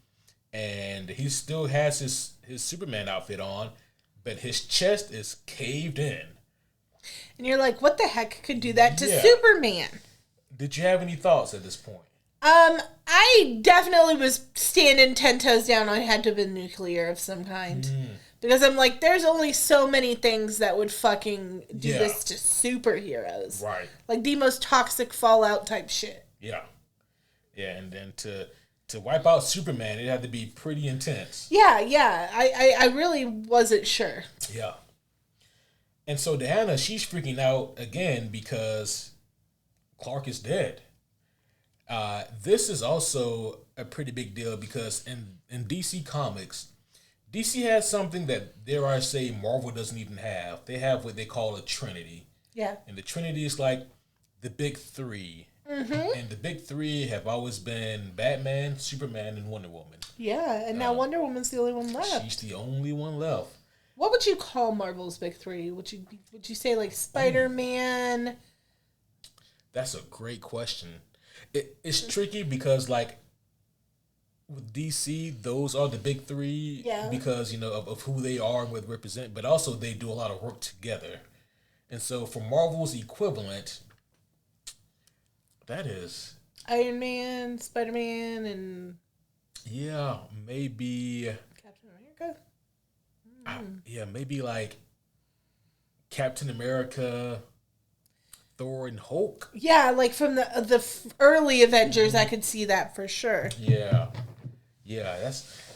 and he still has his Superman outfit on, but his chest is caved in. And you're like, what the heck could do that to Superman? Did you have any thoughts at this point? I definitely was standing 10 toes down. I had to have been nuclear of some kind. Because I'm like, there's only so many things that would fucking do this to superheroes. Right. Like the most toxic Fallout type shit. Yeah. Yeah, and then to wipe out Superman, it had to be pretty intense. Yeah. I really wasn't sure. Yeah. And so Diana, she's freaking out again because Clark is dead. This is also a pretty big deal because in DC Comics, DC has something that, dare I say, Marvel doesn't even have. They have what they call a Trinity. Yeah. And the Trinity is like the big three. Mm-hmm. And the big three have always been Batman, Superman, and Wonder Woman. Yeah, and now Wonder Woman's the only one left. She's the only one left. What would you call Marvel's big three? Would you say like Spider-Man? That's a great question. It's tricky because like with DC, those are the big three because of who they are and what they represent, but also they do a lot of work together. And so for Marvel's equivalent, that is Iron Man, Spider-Man, and maybe Captain America. Maybe like Captain America, Thor, and Hulk. Yeah, like from the early Avengers, I could see that for sure. Yeah,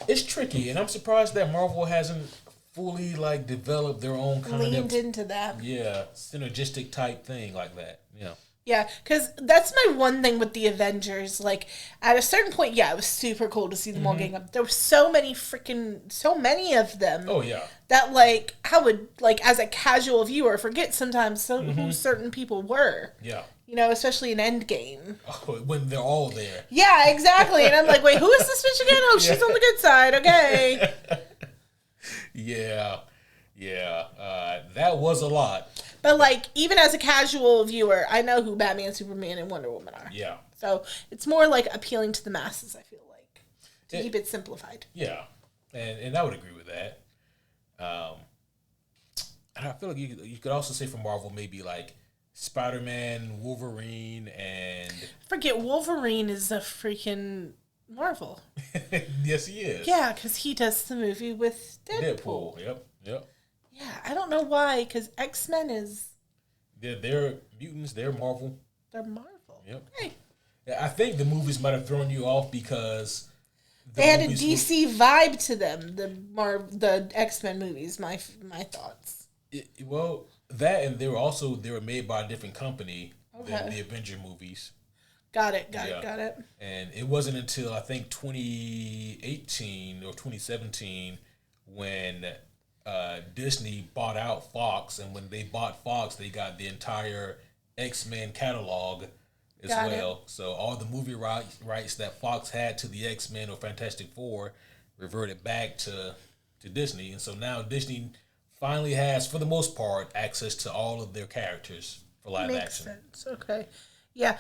it's tricky, and I'm surprised that Marvel hasn't fully developed their own kind leaned into that. Yeah, synergistic type thing like that. Yeah. Yeah, because that's my one thing with the Avengers. Like, at a certain point, yeah, it was super cool to see them all gang up. There were so many of them. Oh yeah. That, like, I would, like, as a casual viewer, forget sometimes who certain people were. Yeah. You know, especially in Endgame. Oh, when they're all there. Yeah, exactly. And I'm like, wait, who is this bitch again? Oh, she's on the good side. Okay. Yeah. Yeah. That was a lot. But, like, even as a casual viewer, I know who Batman, Superman, and Wonder Woman are. Yeah. So it's more, like, appealing to the masses, I feel like, to keep it simplified. Yeah. And I would agree with that. And I feel like you could also say for Marvel, maybe, like, Spider-Man, Wolverine, and... Forget, Wolverine is a freaking Marvel. Yes, he is. Yeah, because he does the movie with Deadpool. Yep. Yeah, I don't know why, because X-Men is... They're mutants, they're Marvel. They're Marvel. Yep. Hey. I think the movies might have thrown you off because... They had a DC vibe to them, the X-Men movies, my thoughts. Well, that and they were made by a different company than the Avenger movies. Got it. And it wasn't until I think 2018 or 2017 when Disney bought out Fox, and when they bought Fox, they got the entire X-Men catalog as well. So all the movie rights that Fox had to the X-Men or Fantastic Four reverted back to Disney, and so now Disney finally has, for the most part, access to all of their characters for live action. Makes sense. Okay. Yeah.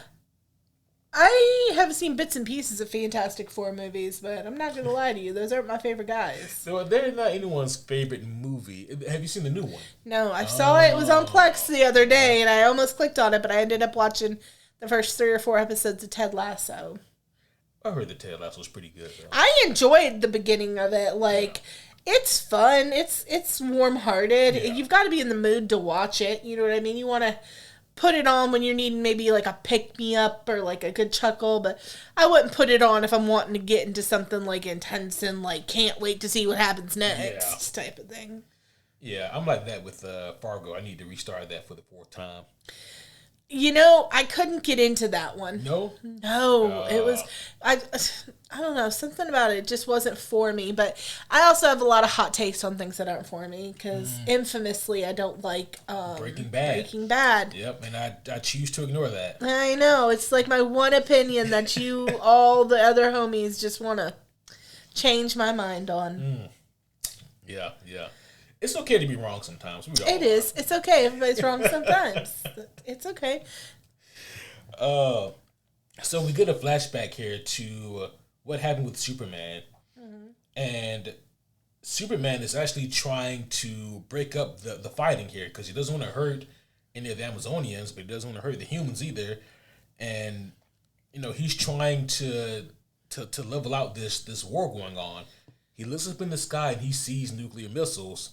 I have seen bits and pieces of Fantastic Four movies, but I'm not going to lie to you. Those aren't my favorite guys. So they're not anyone's favorite movie. Have you seen the new one? No, I saw it. It was on Plex the other day, and I almost clicked on it, but I ended up watching the first 3 or 4 episodes of Ted Lasso. I heard that Ted Lasso was pretty good, though. I enjoyed the beginning of it. Like, it's fun. It's warm-hearted. Yeah. You've got to be in the mood to watch it. You know what I mean? You want to put it on when you're needing maybe like a pick-me-up or like a good chuckle, but I wouldn't put it on if I'm wanting to get into something like intense and like can't wait to see what happens next type of thing. Yeah, I'm like that with Fargo. I need to restart that for the 4th time. You know, I couldn't get into that one. No? No, it was, I don't know, something about it just wasn't for me, but I also have a lot of hot takes on things that aren't for me, because infamously I don't like Breaking Bad. Breaking Bad. Yep, and I choose to ignore that. I know, it's like my one opinion that you, all the other homies, just want to change my mind on. Yeah. It's okay to be wrong sometimes. It is. It's okay. Everybody's wrong sometimes. It's okay. So we get a flashback here to what happened with Superman. And Superman is actually trying to break up the fighting here because he doesn't want to hurt any of the Amazonians, but he doesn't want to hurt the humans either. And, you know, he's trying to level out this war going on. He looks up in the sky and he sees nuclear missiles.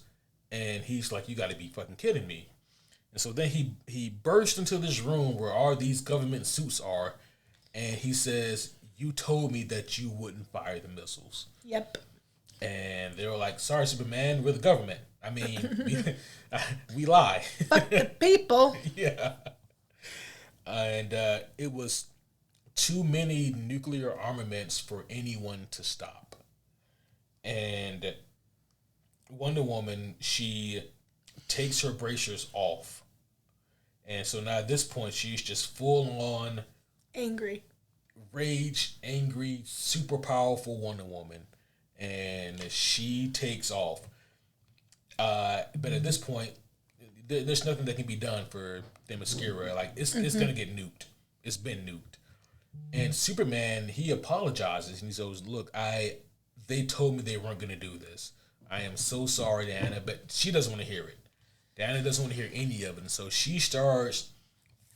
And he's like, you got to be fucking kidding me. And so then he bursts into this room where all these government suits are. And he says, you told me that you wouldn't fire the missiles. Yep. And they were like, sorry, Superman, we're the government. I mean, we lie. Fuck the people. Yeah. And it was too many nuclear armaments for anyone to stop. And Wonder Woman, she takes her bracers off. And so now at this point, she's just full on angry, rage, angry, super powerful Wonder Woman. And she takes off. But at this point, there's nothing that can be done for Themyscira. Like, it's going to get nuked. It's been nuked. And Superman, he apologizes. And he says, look, they told me they weren't going to do this. I am so sorry, Diana, but she doesn't want to hear it. Diana doesn't want to hear any of it. And so she starts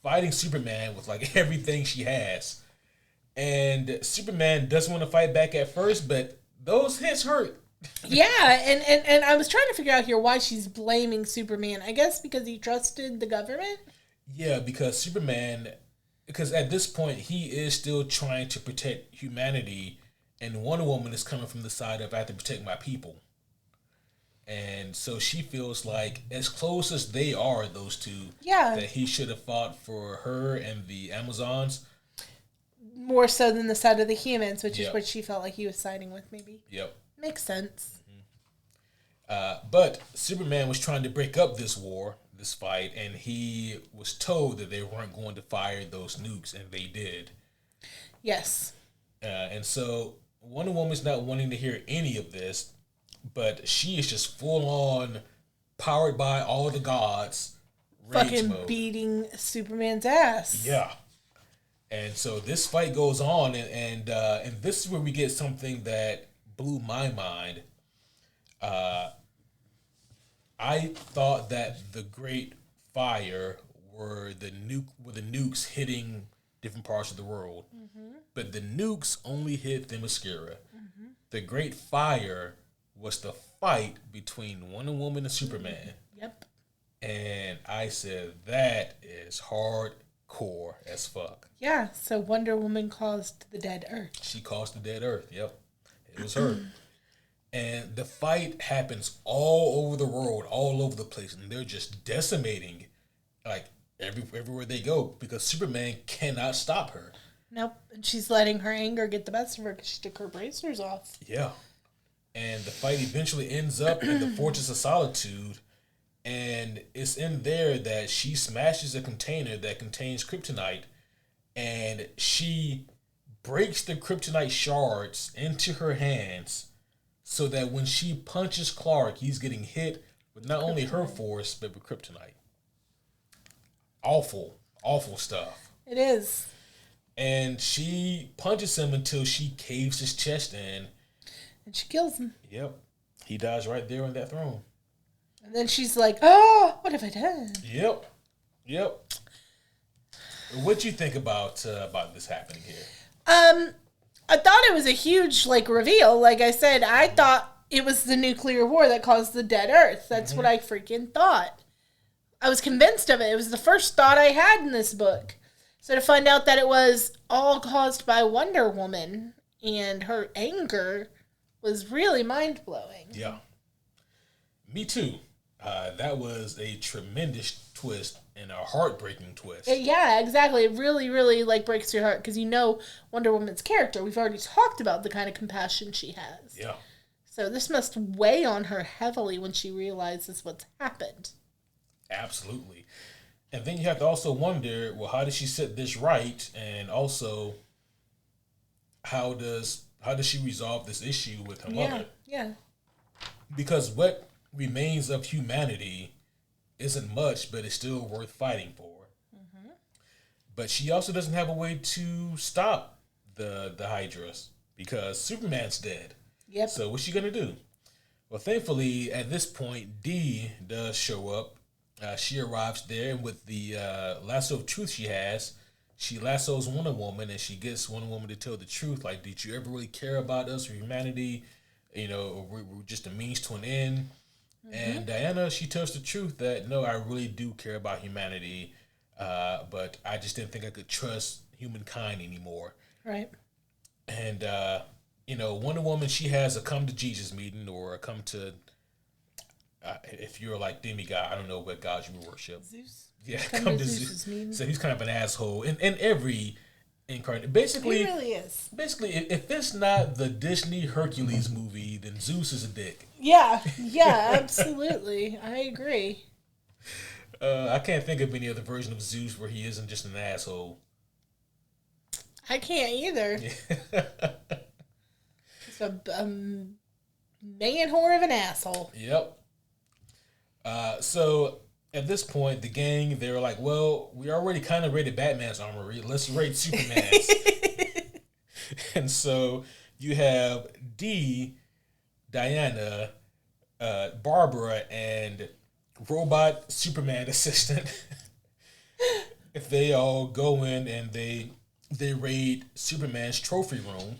fighting Superman with like everything she has. And Superman doesn't want to fight back at first, but those hits hurt. Yeah, and I was trying to figure out here why she's blaming Superman. I guess because he trusted the government? Yeah, because at this point, he is still trying to protect humanity, and Wonder Woman is coming from the side of I have to protect my people. And so she feels like, as close as they are, those two, Yeah. that he should have fought for her and the Amazons. More so than the side of the humans, which is Yep. what she felt like he was siding with, maybe. Yep. Makes sense. But Superman was trying to break up this war, this fight, and he was told that they weren't going to fire those nukes, and they did. Yes. And so Wonder Woman's not wanting to hear any of this, but she is just full on powered by all the gods. Rage Fucking mode. beating Superman's ass. Yeah. And so this fight goes on, and this is where we get something that blew my mind. I thought that the Great Fire were the nukes hitting different parts of the world, but the nukes only hit Themyscira. The Great Fire was the fight between Wonder Woman and Superman, Yep. and I said that is hardcore as fuck. Yeah, so Wonder Woman caused the dead Earth. She caused the dead Earth. Yep, it was her. And the fight happens all over the world, all over the place, and they're just decimating, like everywhere they go, because Superman cannot stop her. Nope. And she's letting her anger get the best of her because she took her bracers off. Yeah, and the fight eventually ends up in the Fortress of Solitude, and it's in there that she smashes a container that contains kryptonite, and she breaks the kryptonite shards into her hands, so that when she punches Clark, he's getting hit with not only her force, but with kryptonite. Awful, awful stuff. It is. And she punches him until she caves his chest in. And she kills him. Yep. He dies right there on that throne. And then she's like, oh, what have I done? Yep. Yep. What you think about this happening here? I thought it was a huge, reveal. Like I said, I thought it was the nuclear war that caused the dead Earth. That's what I freaking thought. I was convinced of it. It was the first thought I had in this book. So to find out that it was all caused by Wonder Woman and her anger was really mind-blowing. Yeah. Me too. That was a tremendous twist and a heartbreaking twist. Yeah, exactly. It really, really breaks your heart because you know Wonder Woman's character. We've already talked about the kind of compassion she has. Yeah. So this must weigh on her heavily when she realizes what's happened. Absolutely. And then you have to also wonder, well, how does she set this right? And also, how does she resolve this issue with her mother? Yeah. Because what remains of humanity isn't much, but it's still worth fighting for. But she also doesn't have a way to stop the Hydras because Superman's dead. Yep. So what's she gonna do? Well, thankfully, at this point, Dee does show up. She arrives there, and with the lasso of truth she has, she lassos Wonder Woman, and she gets Wonder Woman to tell the truth. Like, did you ever really care about us or humanity? You know, we're just a means to an end. And Diana, she tells the truth that, no, I really do care about humanity, but I just didn't think I could trust humankind anymore. Right. And, Wonder Woman, she has a come to Jesus meeting or a come to, if you're like demigod, I don't know what gods you worship. Zeus. Yeah, come to Zeus. Meeting. So he's kind of an asshole in every incarnate. Basically, he really is. Basically, if it's not the Disney Hercules movie, then Zeus is a dick. Yeah, absolutely. I agree. I can't think of any other version of Zeus where he isn't just an asshole. I can't either. Just a man whore of an asshole. Yep. So at this point, the gang, they were like, well, we already kind of raided Batman's armory. Let's raid Superman's. And so you have Dee, Diana, Barbara, and robot Superman assistant. If they all go in and they raid Superman's trophy room,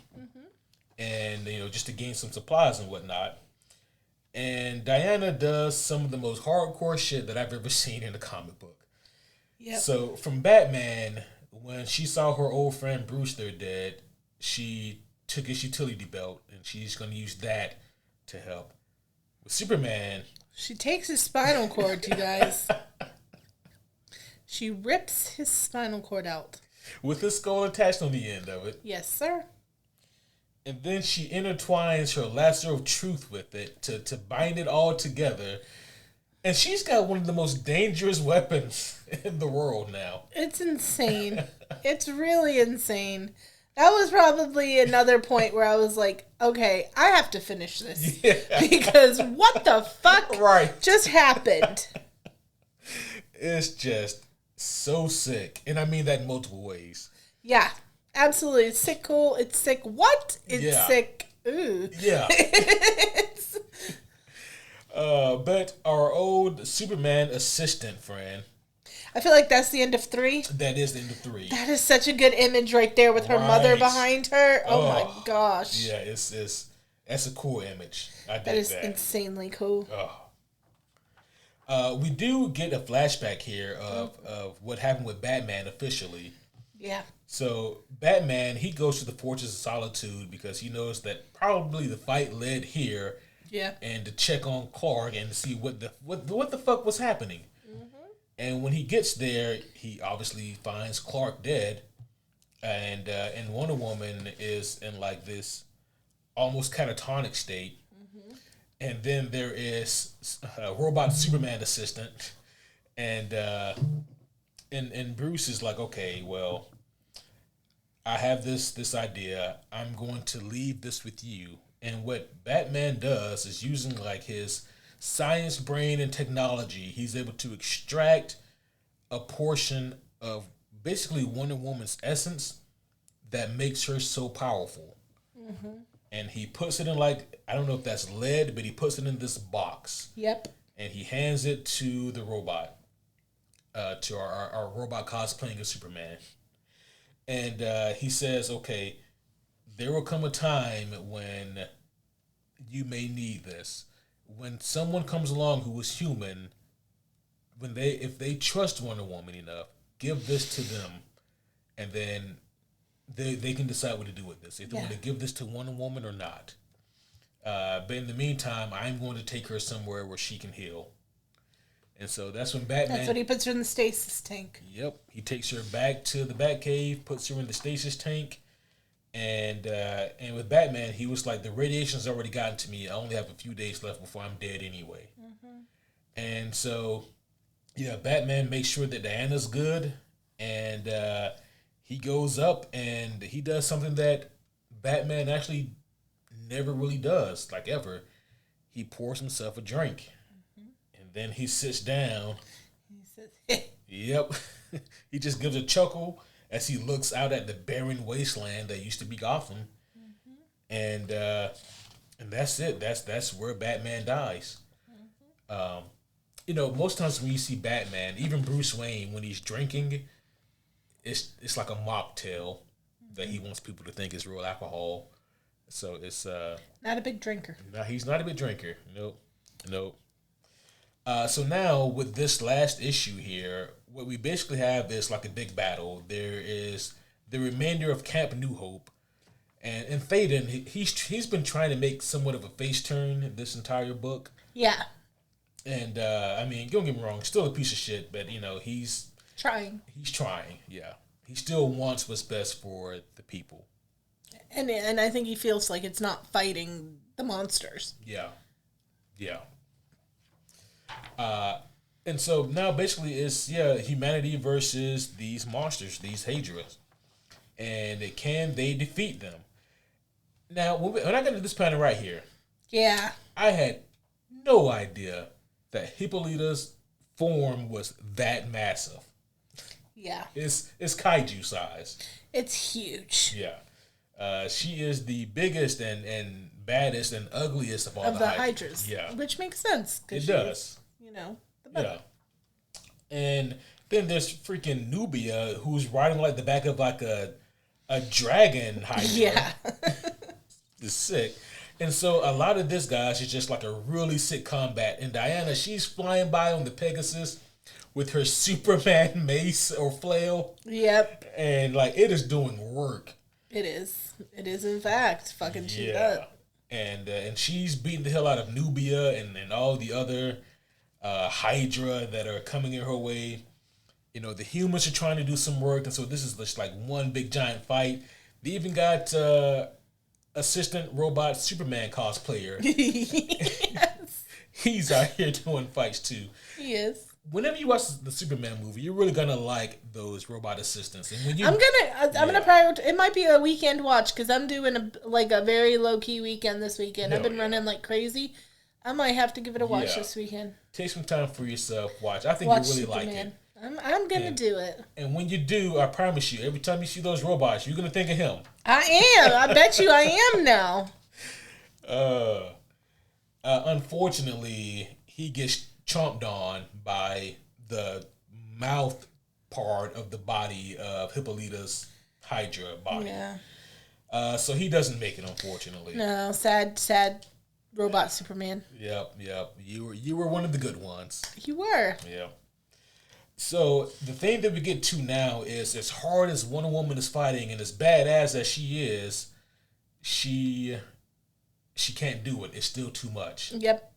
and just to gain some supplies and whatnot. And Diana does some of the most hardcore shit that I've ever seen in a comic book. Yep. So from Batman, when she saw her old friend Bruce there dead, she took his utility belt and she's going to use that to help. With Superman, she takes his spinal cord, you guys. She rips his spinal cord out. with his skull attached on the end of it. Yes, sir. And then she intertwines her lasso of truth with it to bind it all together. And she's got one of the most dangerous weapons in the world now. It's insane. It's really insane. That was probably another point where I was like, okay, I have to finish this. Yeah. Because what the fuck just happened? It's just so sick. And I mean that in multiple ways. Yeah, absolutely. It's sick cool. It's sick what? It's sick. Ooh. Yeah. But our old Superman assistant friend. I feel like that's the end of 3. That is the end of 3. That is such a good image right there with her mother behind her. Oh my gosh. Yeah, that's a cool image. I dig that. That is insanely cool. We do get a flashback here of what happened with Batman officially. Yeah. So Batman, he goes to the Fortress of Solitude because he knows that probably the fight led here. Yeah. And to check on Clark and to see what the fuck was happening. And when he gets there, he obviously finds Clark dead, and Wonder Woman is in like this almost catatonic state. And then there is a robot Superman assistant, and Bruce is like, okay, well, I have this idea. I'm going to leave this with you. And what Batman does is using like his science brain and technology, he's able to extract a portion of basically Wonder Woman's essence that makes her so powerful. And he puts it in like, I don't know if that's lead, but he puts it in this box. Yep. And he hands it to the robot, to our robot cosplaying of Superman. And he says, okay, there will come a time when you may need this. When someone comes along who is human, if they trust Wonder Woman enough, give this to them, and then they can decide what to do with this. If they want to give this to Wonder Woman or not. But in the meantime, I'm going to take her somewhere where she can heal. And so that's when Batman... That's when he puts her in the stasis tank. Yep. He takes her back to the Batcave, puts her in the stasis tank. And with Batman, he was like, the radiation's already gotten to me. I only have a few days left before I'm dead anyway. And so, Batman makes sure that Diana's good. And he goes up and he does something that Batman actually never really does, like ever. He pours himself a drink. And then he sits down. He says, Yep. He just gives a chuckle as he looks out at the barren wasteland that used to be Gotham. And that's it. That's where Batman dies. Most times when you see Batman, even Bruce Wayne, when he's drinking, it's like a mocktail that he wants people to think is real alcohol. So it's not a big drinker. No, he's not a big drinker. Nope. So now with this last issue here, what we basically have is like a big battle. There is the remainder of Camp New Hope, and Thaden, he's been trying to make somewhat of a face turn this entire book. Yeah. And I mean, don't get me wrong, still a piece of shit, but he's trying. He's trying. Yeah, he still wants what's best for the people. And I think he feels like it's not fighting the monsters. Yeah. And so now basically it's humanity versus these monsters, these Hydras, and can they defeat them? Now when I got to this panel right here, I had no idea that Hippolyta's form was that massive. Yeah, it's kaiju size. It's huge. Yeah, she is the biggest and baddest and ugliest of all the Hydras. Yeah, which makes sense. It does. The better. Yeah. And then there's freaking Nubia, who's riding like the back of like a dragon Hydra. Yeah. It's sick. And so a lot of this, guys, is just like a really sick combat. And Diana, she's flying by on the Pegasus with her Superman mace or flail. Yep. And like it is doing work. It is. It is in fact fucking chewed up. and she's beating the hell out of Nubia and all the other Hydra that are coming in her way. You know, the humans are trying to do some work, and so this is just like one big giant fight. They even got assistant robot Superman cosplayer. Yes. He's out here doing fights too. He is. Whenever you watch the Superman movie, you're really gonna like those robot assistants. And when you, I'm gonna prioritize. It might be a weekend watch because I'm doing a very low key weekend this weekend. I've been running like crazy. I might have to give it a watch this weekend. Take some time for yourself. Watch. I think Watch you really Superman. like it. I'm gonna do it. And when you do, I promise you, every time you see those robots, you're gonna think of him. I am. I bet you I am now. Unfortunately, he gets chomped on by the mouth part of the body of Hippolyta's Hydra body. Yeah. So he doesn't make it, unfortunately. No, sad robot Superman. Yep. You were one of the good ones. You were. Yeah. So the thing that we get to now is, as hard as Wonder Woman is fighting and as badass as she is, she can't do it. It's still too much. Yep.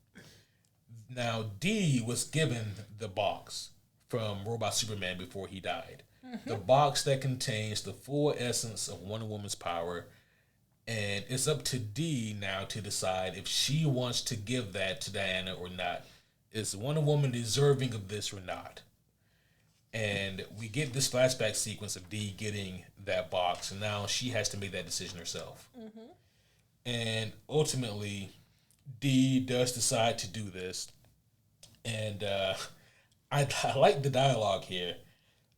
Now, Dee was given the box from Robot Superman before he died. Mm-hmm. The box that contains the full essence of Wonder Woman's power. And it's up to Dee now to decide if she wants to give that to Diana or not. Is Wonder Woman deserving of this or not? And we get this flashback sequence of Dee getting that box. And now she has to make that decision herself. Mm-hmm. And ultimately, Dee does decide to do this. And I like the dialogue here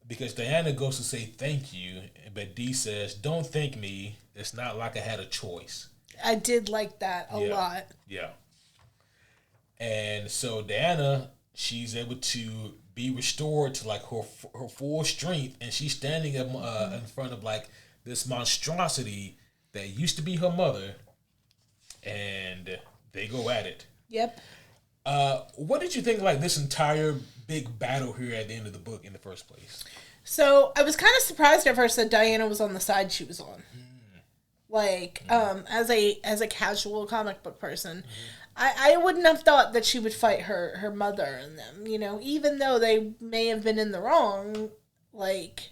because Diana goes to say thank you, but Dee says, "Don't thank me. It's not like I had a choice." I did like that a lot. Yeah. And so Diana, she's able to be restored to like her full strength, and she's standing up in front of like this monstrosity that used to be her mother, and they go at it. Yep. What did you think like this entire big battle here at the end of the book in the first place? So I was kind of surprised at first that Diana was on the side she was on. Like, as a casual comic book person, I wouldn't have thought that she would fight her mother and them, you know, even though they may have been in the wrong. Like,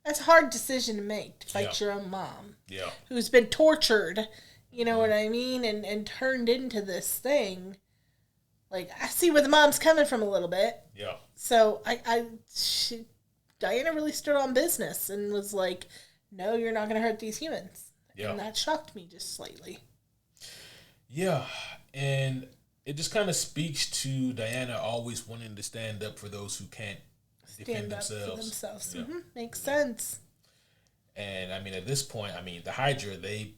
that's a hard decision to make, to fight your own mom. Yeah. Who's been tortured, you know what I mean, and turned into this thing. Like, I see where the mom's coming from a little bit. Yeah. So Diana really stood on business and was like, no, you're not going to hurt these humans. Yeah. And that shocked me just slightly. Yeah. And it just kind of speaks to Diana always wanting to stand up for those who can't defend themselves. Yeah. Mm-hmm. Makes sense. And, I mean, at this point, the Hydra, they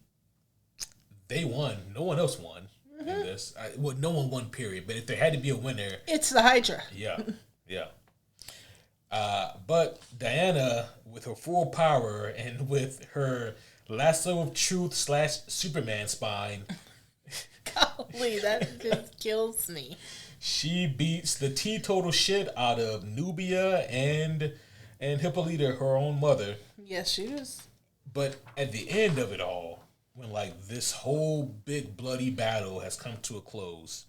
won. No one else won. In this, no one won. Period. But if there had to be a winner, it's the Hydra. Yeah. But Diana, with her full power and with her lasso of truth / Superman spine, golly, that just kills me. She beats the teetotal shit out of Nubia and Hippolyta, her own mother. Yes, she is. But at the end of it all, when like this whole big bloody battle has come to a close,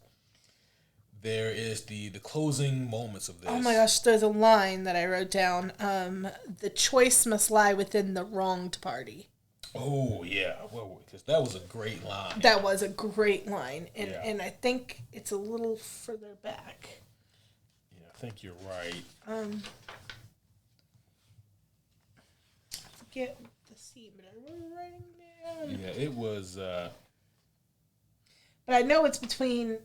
there is the closing moments of this. Oh my gosh, there's a line that I wrote down. The choice must lie within the wronged party. Oh yeah, well, because that was a great line. That was a great line, and I think it's a little further back. Yeah, I think you're right. I forget the scene, but I remember writing down. Yeah, it was. But I know it's between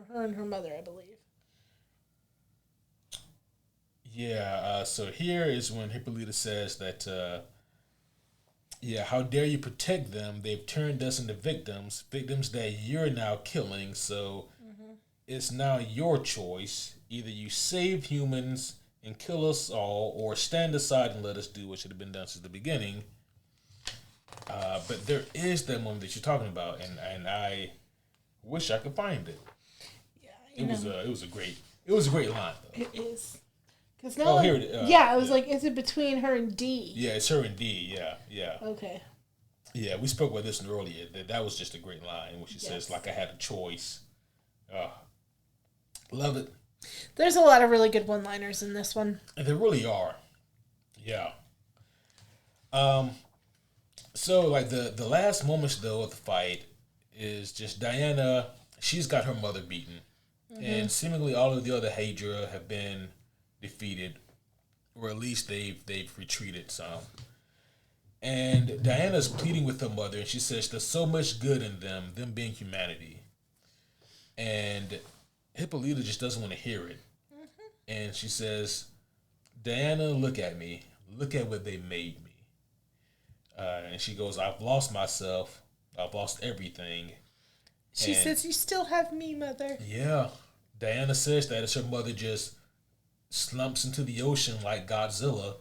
her and her mother, I believe. Yeah. So here is when Hippolyta says that. How dare you protect them? They've turned us into victims that you're now killing. So it's now your choice. Either you save humans and kill us all, or stand aside and let us do what should have been done since the beginning. But there is that moment that you're talking about, and I wish I could find it. Yeah, it was a great line though. It is. Cause here it is. I was like, is it between her and Dee? Yeah, it's her and Dee. Yeah. Okay. Yeah, we spoke about this earlier. That was just a great line where she says, like I had a choice. Love it. There's a lot of really good one-liners in this one. And there really are. Yeah. So like the last moments though of the fight is just Diana. She's got her mother beaten, and seemingly all of the other Hydra have been defeated, or at least they've retreated some. And Diana's pleading with her mother, and she says there's so much good in them being humanity. And Hippolyta just doesn't want to hear it. And she says, Diana, look at me. Look at what they made me. And she goes, I've lost myself. I've lost everything. She says, you still have me, mother. Yeah. Diana says that as her mother just slumps into the ocean like Godzilla.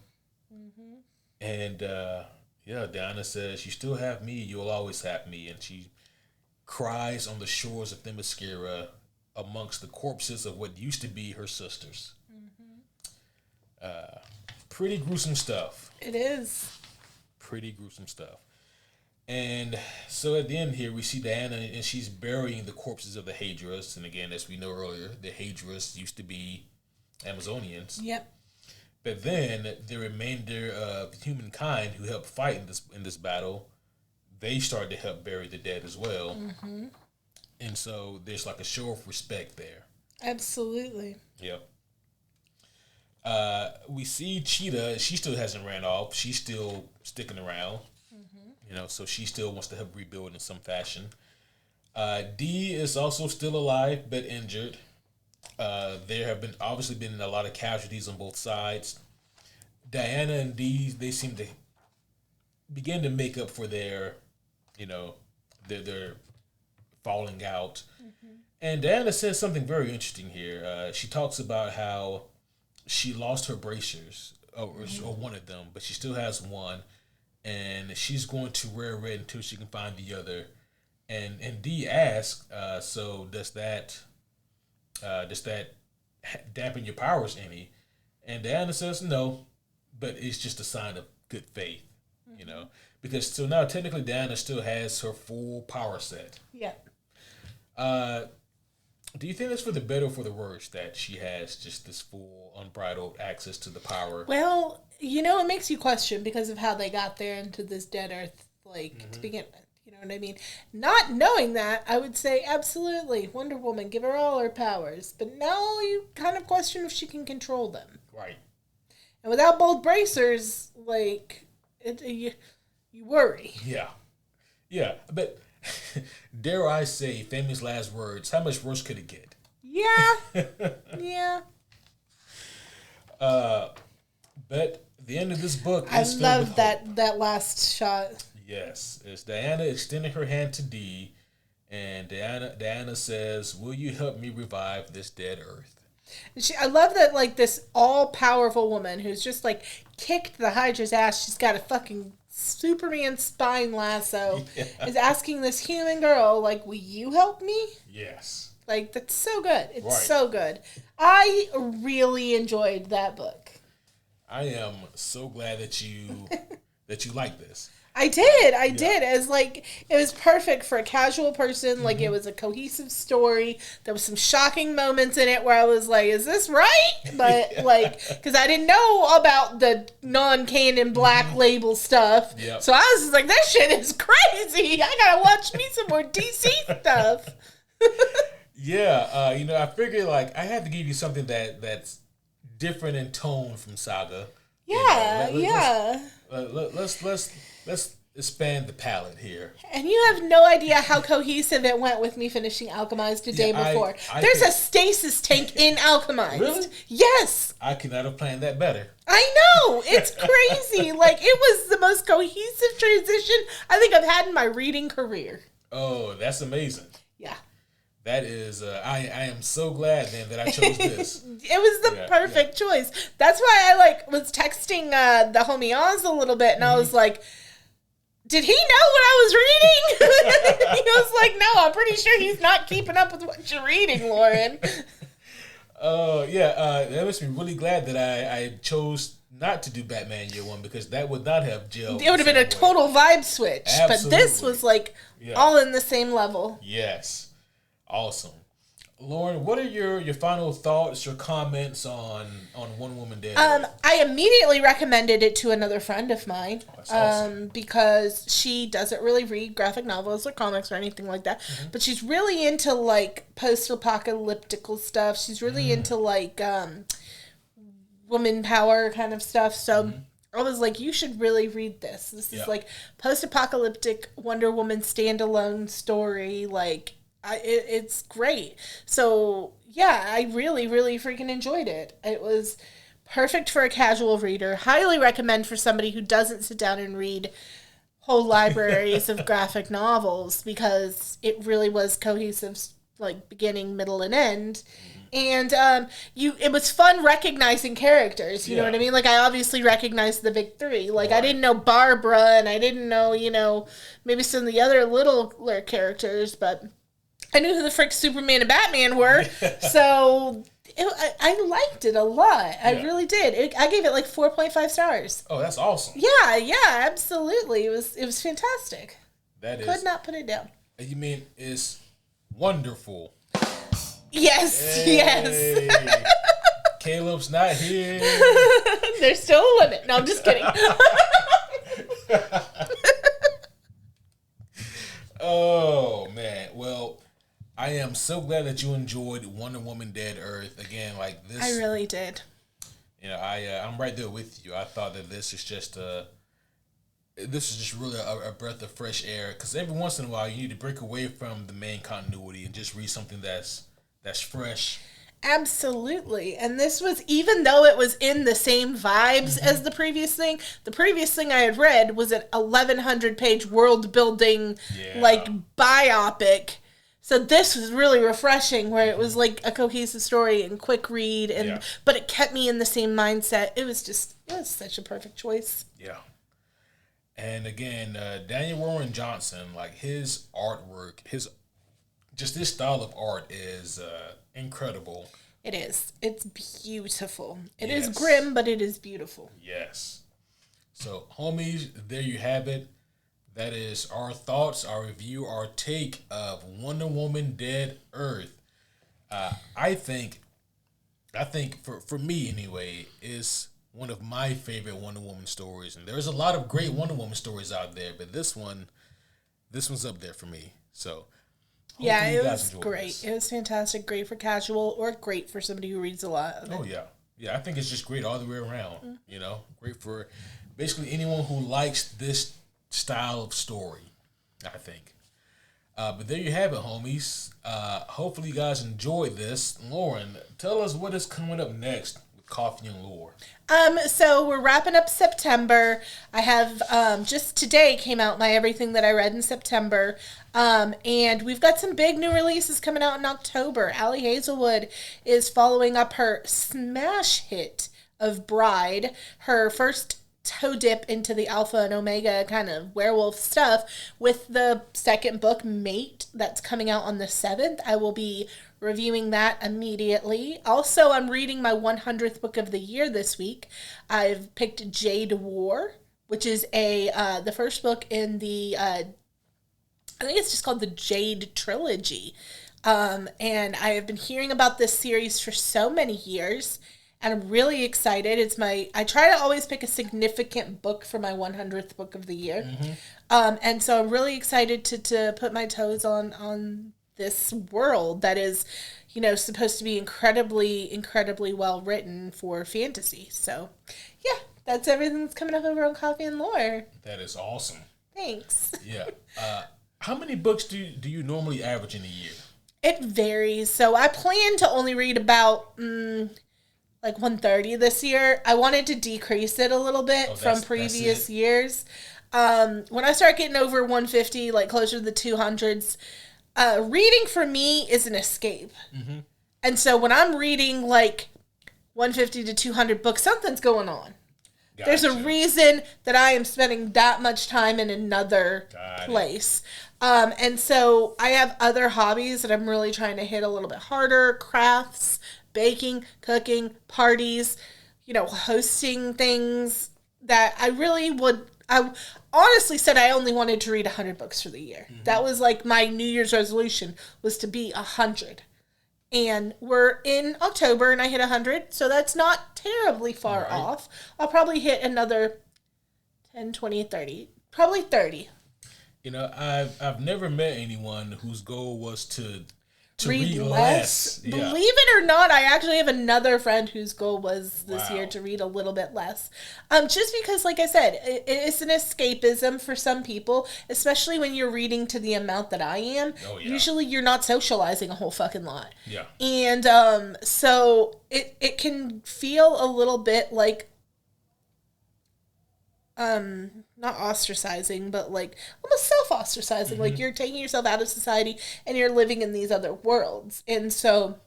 And, Diana says, you still have me. You'll always have me. And she cries on the shores of Themyscira amongst the corpses of what used to be her sisters. Pretty gruesome stuff. It is. Pretty gruesome stuff. And so at the end here, we see Diana, and she's burying the corpses of the Hydras. And again, as we know earlier, the Hydras used to be Amazonians. Yep. But then the remainder of humankind who helped fight in this battle, they started to help bury the dead as well. And so there's like a show of respect there. Absolutely. Yep. We see Cheetah. She still hasn't ran off. She's still sticking around. So she still wants to help rebuild in some fashion. Dee is also still alive but injured. There have obviously been a lot of casualties on both sides. Diana and Dee, they seem to begin to make up for their falling out. And Diana says something very interesting here. She talks about how she lost her bracers, or one of them, but she still has one, and she's going to wear red until she can find the other. And Dee asks, so does that dampen your powers any? And Diana says no, but it's just a sign of good faith, because so now technically Diana still has her full power set. Yeah. Do you think that's for the better or for the worse that she has just this full unbridled access to the power? Well, it makes you question because of how they got there into this dead earth, to begin with. You know what I mean? Not knowing that, I would say absolutely, Wonder Woman, give her all her powers. But now you kind of question if she can control them. Right. And without both bracers, you worry. Yeah. Yeah, but dare I say, famous last words, how much worse could it get? Yeah. Yeah. But the end of this book I is love that last shot. Yes, it's Diana extending her hand to Dee, and Diana says, will you help me revive this dead earth? I love that, this all-powerful woman who's just, kicked the Hydra's ass. She's got a fucking Superman spine lasso. Yeah. Is asking this human girl, will you help me? Yes. That's so good. It's so good. I really enjoyed that book. I am so glad that you like this. I did. As it was perfect for a casual person. It was a cohesive story. There was some shocking moments in it where I was like, is this right? But because I didn't know about the non-canon Black Label stuff. Yep. So I was just like, this shit is crazy. I gotta watch me some more DC stuff. Yeah. I figured I had to give you something that's different in tone from Saga. Yeah. Let's expand the palette here. And you have no idea how cohesive it went with me finishing Alchemized the day before. There's a stasis tank in Alchemized. Really? Yes. I could not have planned that better. I know. It's crazy. It was the most cohesive transition I think I've had in my reading career. Oh, that's amazing. Yeah. That is, I am so glad then that I chose this. It was the perfect choice. That's why I was texting the homie Oz a little bit, and I was like, did he know what I was reading? He was like, no, I'm pretty sure he's not keeping up with what you're reading, Loren. That makes me really glad that I chose not to do Batman Year One because that would not have gelled. It would have been a total vibe switch. Absolutely. But this was like all in the same level. Yes. Awesome. Loren, what are your final thoughts, your comments on One Woman Dead? I immediately recommended it to another friend of mine. Oh, that's awesome. Because she doesn't really read graphic novels or comics or anything like that. Mm-hmm. But she's really into like post-apocalyptical stuff. She's really into like woman power kind of stuff. So I was like, you should really read this. This is like post-apocalyptic Wonder Woman standalone story. Like, it's great. So, yeah, I really, really freaking enjoyed it. It was perfect for a casual reader. Highly recommend for somebody who doesn't sit down and read whole libraries of graphic novels because it really was cohesive, like beginning, middle, and end. And it was fun recognizing characters, you know what I mean? Like, I obviously recognized the big three. Like, I didn't know Barbara, and I didn't know, maybe some of the other littler characters, but I knew who the frick Superman and Batman were. So I liked it a lot. I really did. I gave it like 4.5 stars. Oh, that's awesome. Yeah, absolutely. It was fantastic. Could not put it down. You mean it's wonderful? Yes, yes. Caleb's not here. There's still a limit. No, I'm just kidding. Oh, man. Well, I am so glad that you enjoyed Wonder Woman Dead Earth. Again, like this. I really did. You know, I'm right there with you. I thought that this is just really a breath of fresh air. Because every once in a while, you need to break away from the main continuity and just read something that's fresh. Absolutely. And this was, even though it was in the same vibes as the previous thing I had read was an 1,100-page world-building, like, biopic. So this was really refreshing, where it was, like, a cohesive story and quick read, but it kept me in the same mindset. It was such a perfect choice. Yeah. And again, Daniel Warren Johnson, like, his artwork, his style of art is incredible. It is. It's beautiful. It is grim, but it is beautiful. Yes. So, homies, there you have it. That is our thoughts, our review, our take of Wonder Woman Dead Earth. I think for me anyway, is one of my favorite Wonder Woman stories. And there's a lot of great Wonder Woman stories out there, but this one's up there for me. So yeah, it was great. This. It was fantastic. Great for casual or great for somebody who reads a lot of it. Oh, yeah. Yeah, I think it's just great all the way around. You know, great for basically anyone who likes this style of story, I think. But there you have it, homies. Hopefully you guys enjoyed this. Loren, tell us what is coming up next with Coffee and Lore. So we're wrapping up September. I have just today came out my everything that I read in September. And we've got some big new releases coming out in October. Allie Hazelwood is following up her smash hit of Bride, her first toe dip into the alpha and omega kind of werewolf stuff, with the second book, Mate, that's coming out on the 7th. I will be reviewing that immediately. Also, I'm reading my 100th book of the year this week. I've picked Jade War, which is the first book in the I think it's just called the Jade Trilogy. And I have been hearing about this series for so many years, and I'm really excited. I try to always pick a significant book for my 100th book of the year. And so I'm really excited to put my toes on this world that is, supposed to be incredibly, incredibly well written for fantasy. So, yeah, that's everything that's coming up over on Coffee and Lore. That is awesome. Thanks. Yeah. How many books do you normally average in a year? It varies. So I plan to only read about 130 this year. I wanted to decrease it a little bit from previous years. When I start getting over 150, like closer to the 200s, reading for me is an escape. And so when I'm reading like 150 to 200 books, something's going on. Gotcha. There's a reason that I am spending that much time in another place. And so I have other hobbies that I'm really trying to hit a little bit harder. Crafts, baking, cooking, parties, hosting things that I really would. I honestly said I only wanted to read 100 books for the year. Mm-hmm. That was like my New Year's resolution, was to be 100. And we're in October and I hit 100, so that's not terribly far off. I'll probably hit another 10, 20, 30. Probably 30. I've never met anyone whose goal was to read less. Yeah. Believe it or not, I actually have another friend whose goal was this year to read a little bit less. Just because, like I said, it's an escapism for some people, especially when you're reading to the amount that I am. Oh, yeah. Usually you're not socializing a whole fucking lot. Yeah. And so it can feel a little bit like not ostracizing, but like almost self-ostracizing. Mm-hmm. Like you're taking yourself out of society and you're living in these other worlds. And so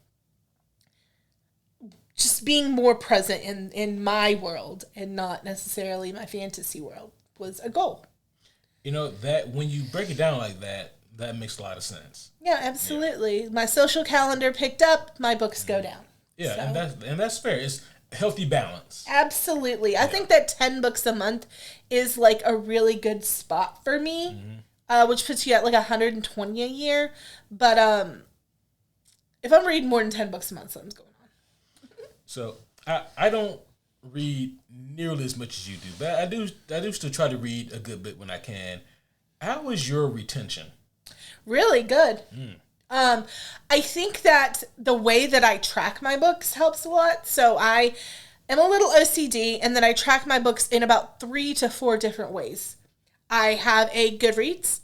just being more present in my world and not necessarily my fantasy world was a goal. That when you break it down like that, that makes a lot of sense. Yeah, absolutely. Yeah. My social calendar picked up, my books go down. Yeah, so. and that's fair. It's healthy balance. Absolutely. I think that 10 books a month is like a really good spot for me, which puts you at like 120 a year. But if I'm reading more than 10 books a month, something's going on. So I don't read nearly as much as you do, but I do still try to read a good bit when I can. How is your retention? Really good. I think that the way that I track my books helps a lot. So I am a little OCD, and then I track my books in about 3 to 4 different ways. I have a Goodreads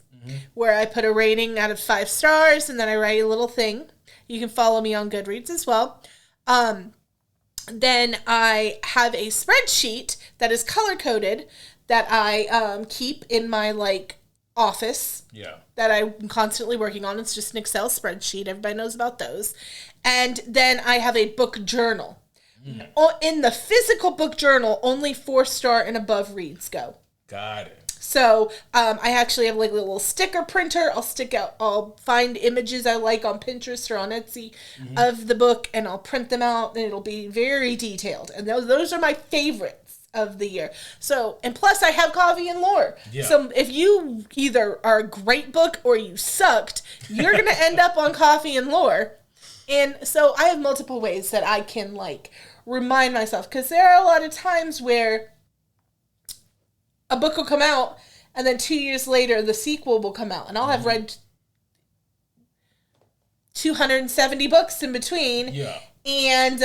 where I put a rating out of 5 stars, and then I write a little thing. You can follow me on Goodreads as well. Then I have a spreadsheet that is color-coded that I keep in my office. Yeah. That I'm constantly working on. It's just an Excel spreadsheet. Everybody knows about those. And then I have a book journal. In the physical book journal, only 4-star and above reads go. Got it. So I actually have like a little sticker printer. I'll find images I like on Pinterest or on Etsy of the book, and I'll print them out, and it'll be very detailed. And those are my favorites of the year. So, and plus I have Coffee and Lore. Yeah. So if you either are a great book or you sucked, you're going to end up on Coffee and Lore. And so I have multiple ways that I can remind myself, because there are a lot of times where a book will come out and then 2 years later the sequel will come out, and I'll have read 270 books in between. Yeah. And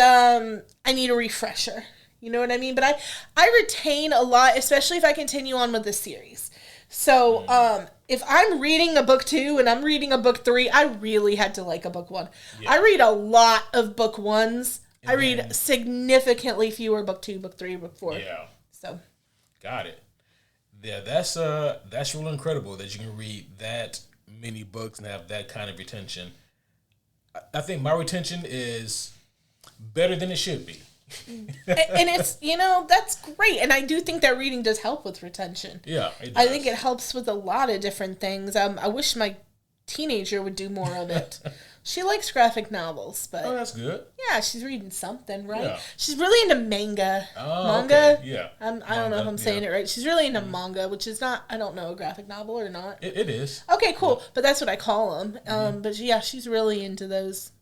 I need a refresher. You know what I mean? But I retain a lot, especially if I continue on with the series. So if I'm reading a book 2 and I'm reading a book 3, I really had to like a book 1. Yeah. I read a lot of book 1s. I read significantly fewer book 2, book 3, book 4. Yeah. So. Got it. Yeah, that's really incredible that you can read that many books and have that kind of retention. I think my retention is better than it should be. And it's, that's great. And I do think that reading does help with retention. Yeah, it does. I think it helps with a lot of different things. I wish my teenager would do more of it. She likes graphic novels, but... Oh, that's good. Yeah, she's reading something, right? Yeah. She's really into manga. Oh, manga? Okay. Yeah. I don't know if I'm saying it right. She's really into manga, which is not... I don't know, a graphic novel or not. It is. Okay, cool. But that's what I call them. But yeah, she's really into those.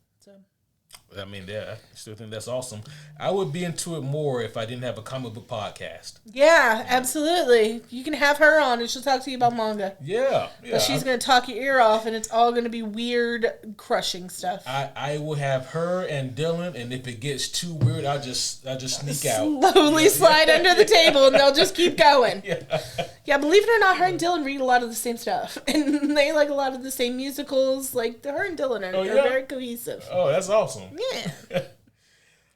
I mean, I still think that's awesome. I would be into it more if I didn't have a comic book podcast. Yeah, absolutely. You can have her on and she'll talk to you about manga. Yeah. But she's going to talk your ear off, and it's all going to be weird, crushing stuff. I will have her and Dylan, and if it gets too weird, I'll just sneak out. Slowly slide under the table, and they'll just keep going. Yeah, believe it or not, her and Dylan read a lot of the same stuff. And they like a lot of the same musicals. Her and Dylan are very cohesive. Oh, that's awesome. Yeah.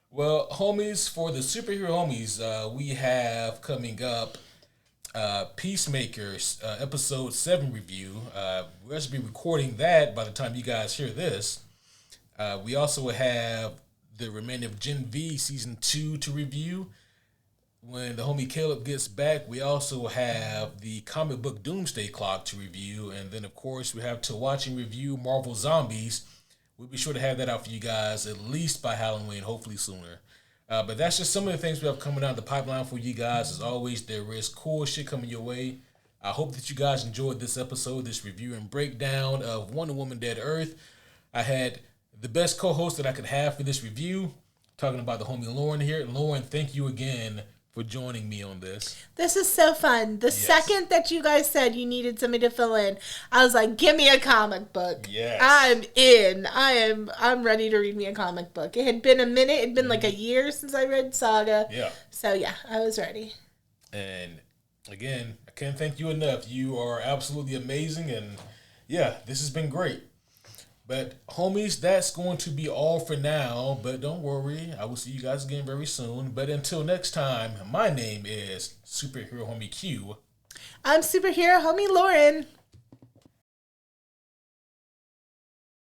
Well, homies, for the superhero homies, we have coming up Peacemakers episode 7 review. We're going to be recording that by the time you guys hear this. We also have the remainder of Gen V season 2 to review. When the homie Caleb gets back, we also have the comic book Doomsday Clock to review. And then, of course, we have to watch and review Marvel Zombies. We'll be sure to have that out for you guys at least by Halloween, hopefully sooner. But that's just some of the things we have coming down the pipeline for you guys. As always, there is cool shit coming your way. I hope that you guys enjoyed this episode, this review and breakdown of Wonder Woman Dead Earth. I had the best co-host that I could have for this review, talking about the homie Loren here. Loren, thank you again for joining me on this. This is so fun. The second that you guys said you needed somebody to fill in, I was like, give me a comic book. Yes. I'm in. I'm ready to read me a comic book. It had been a minute. It had been like a year since I read Saga. Yeah. So yeah, I was ready. And again, I can't thank you enough. You are absolutely amazing, and yeah, this has been great. But homies, that's going to be all for now. But don't worry, I will see you guys again very soon. But until next time, my name is Superhero Homie Q. I'm Superhero Homie Loren.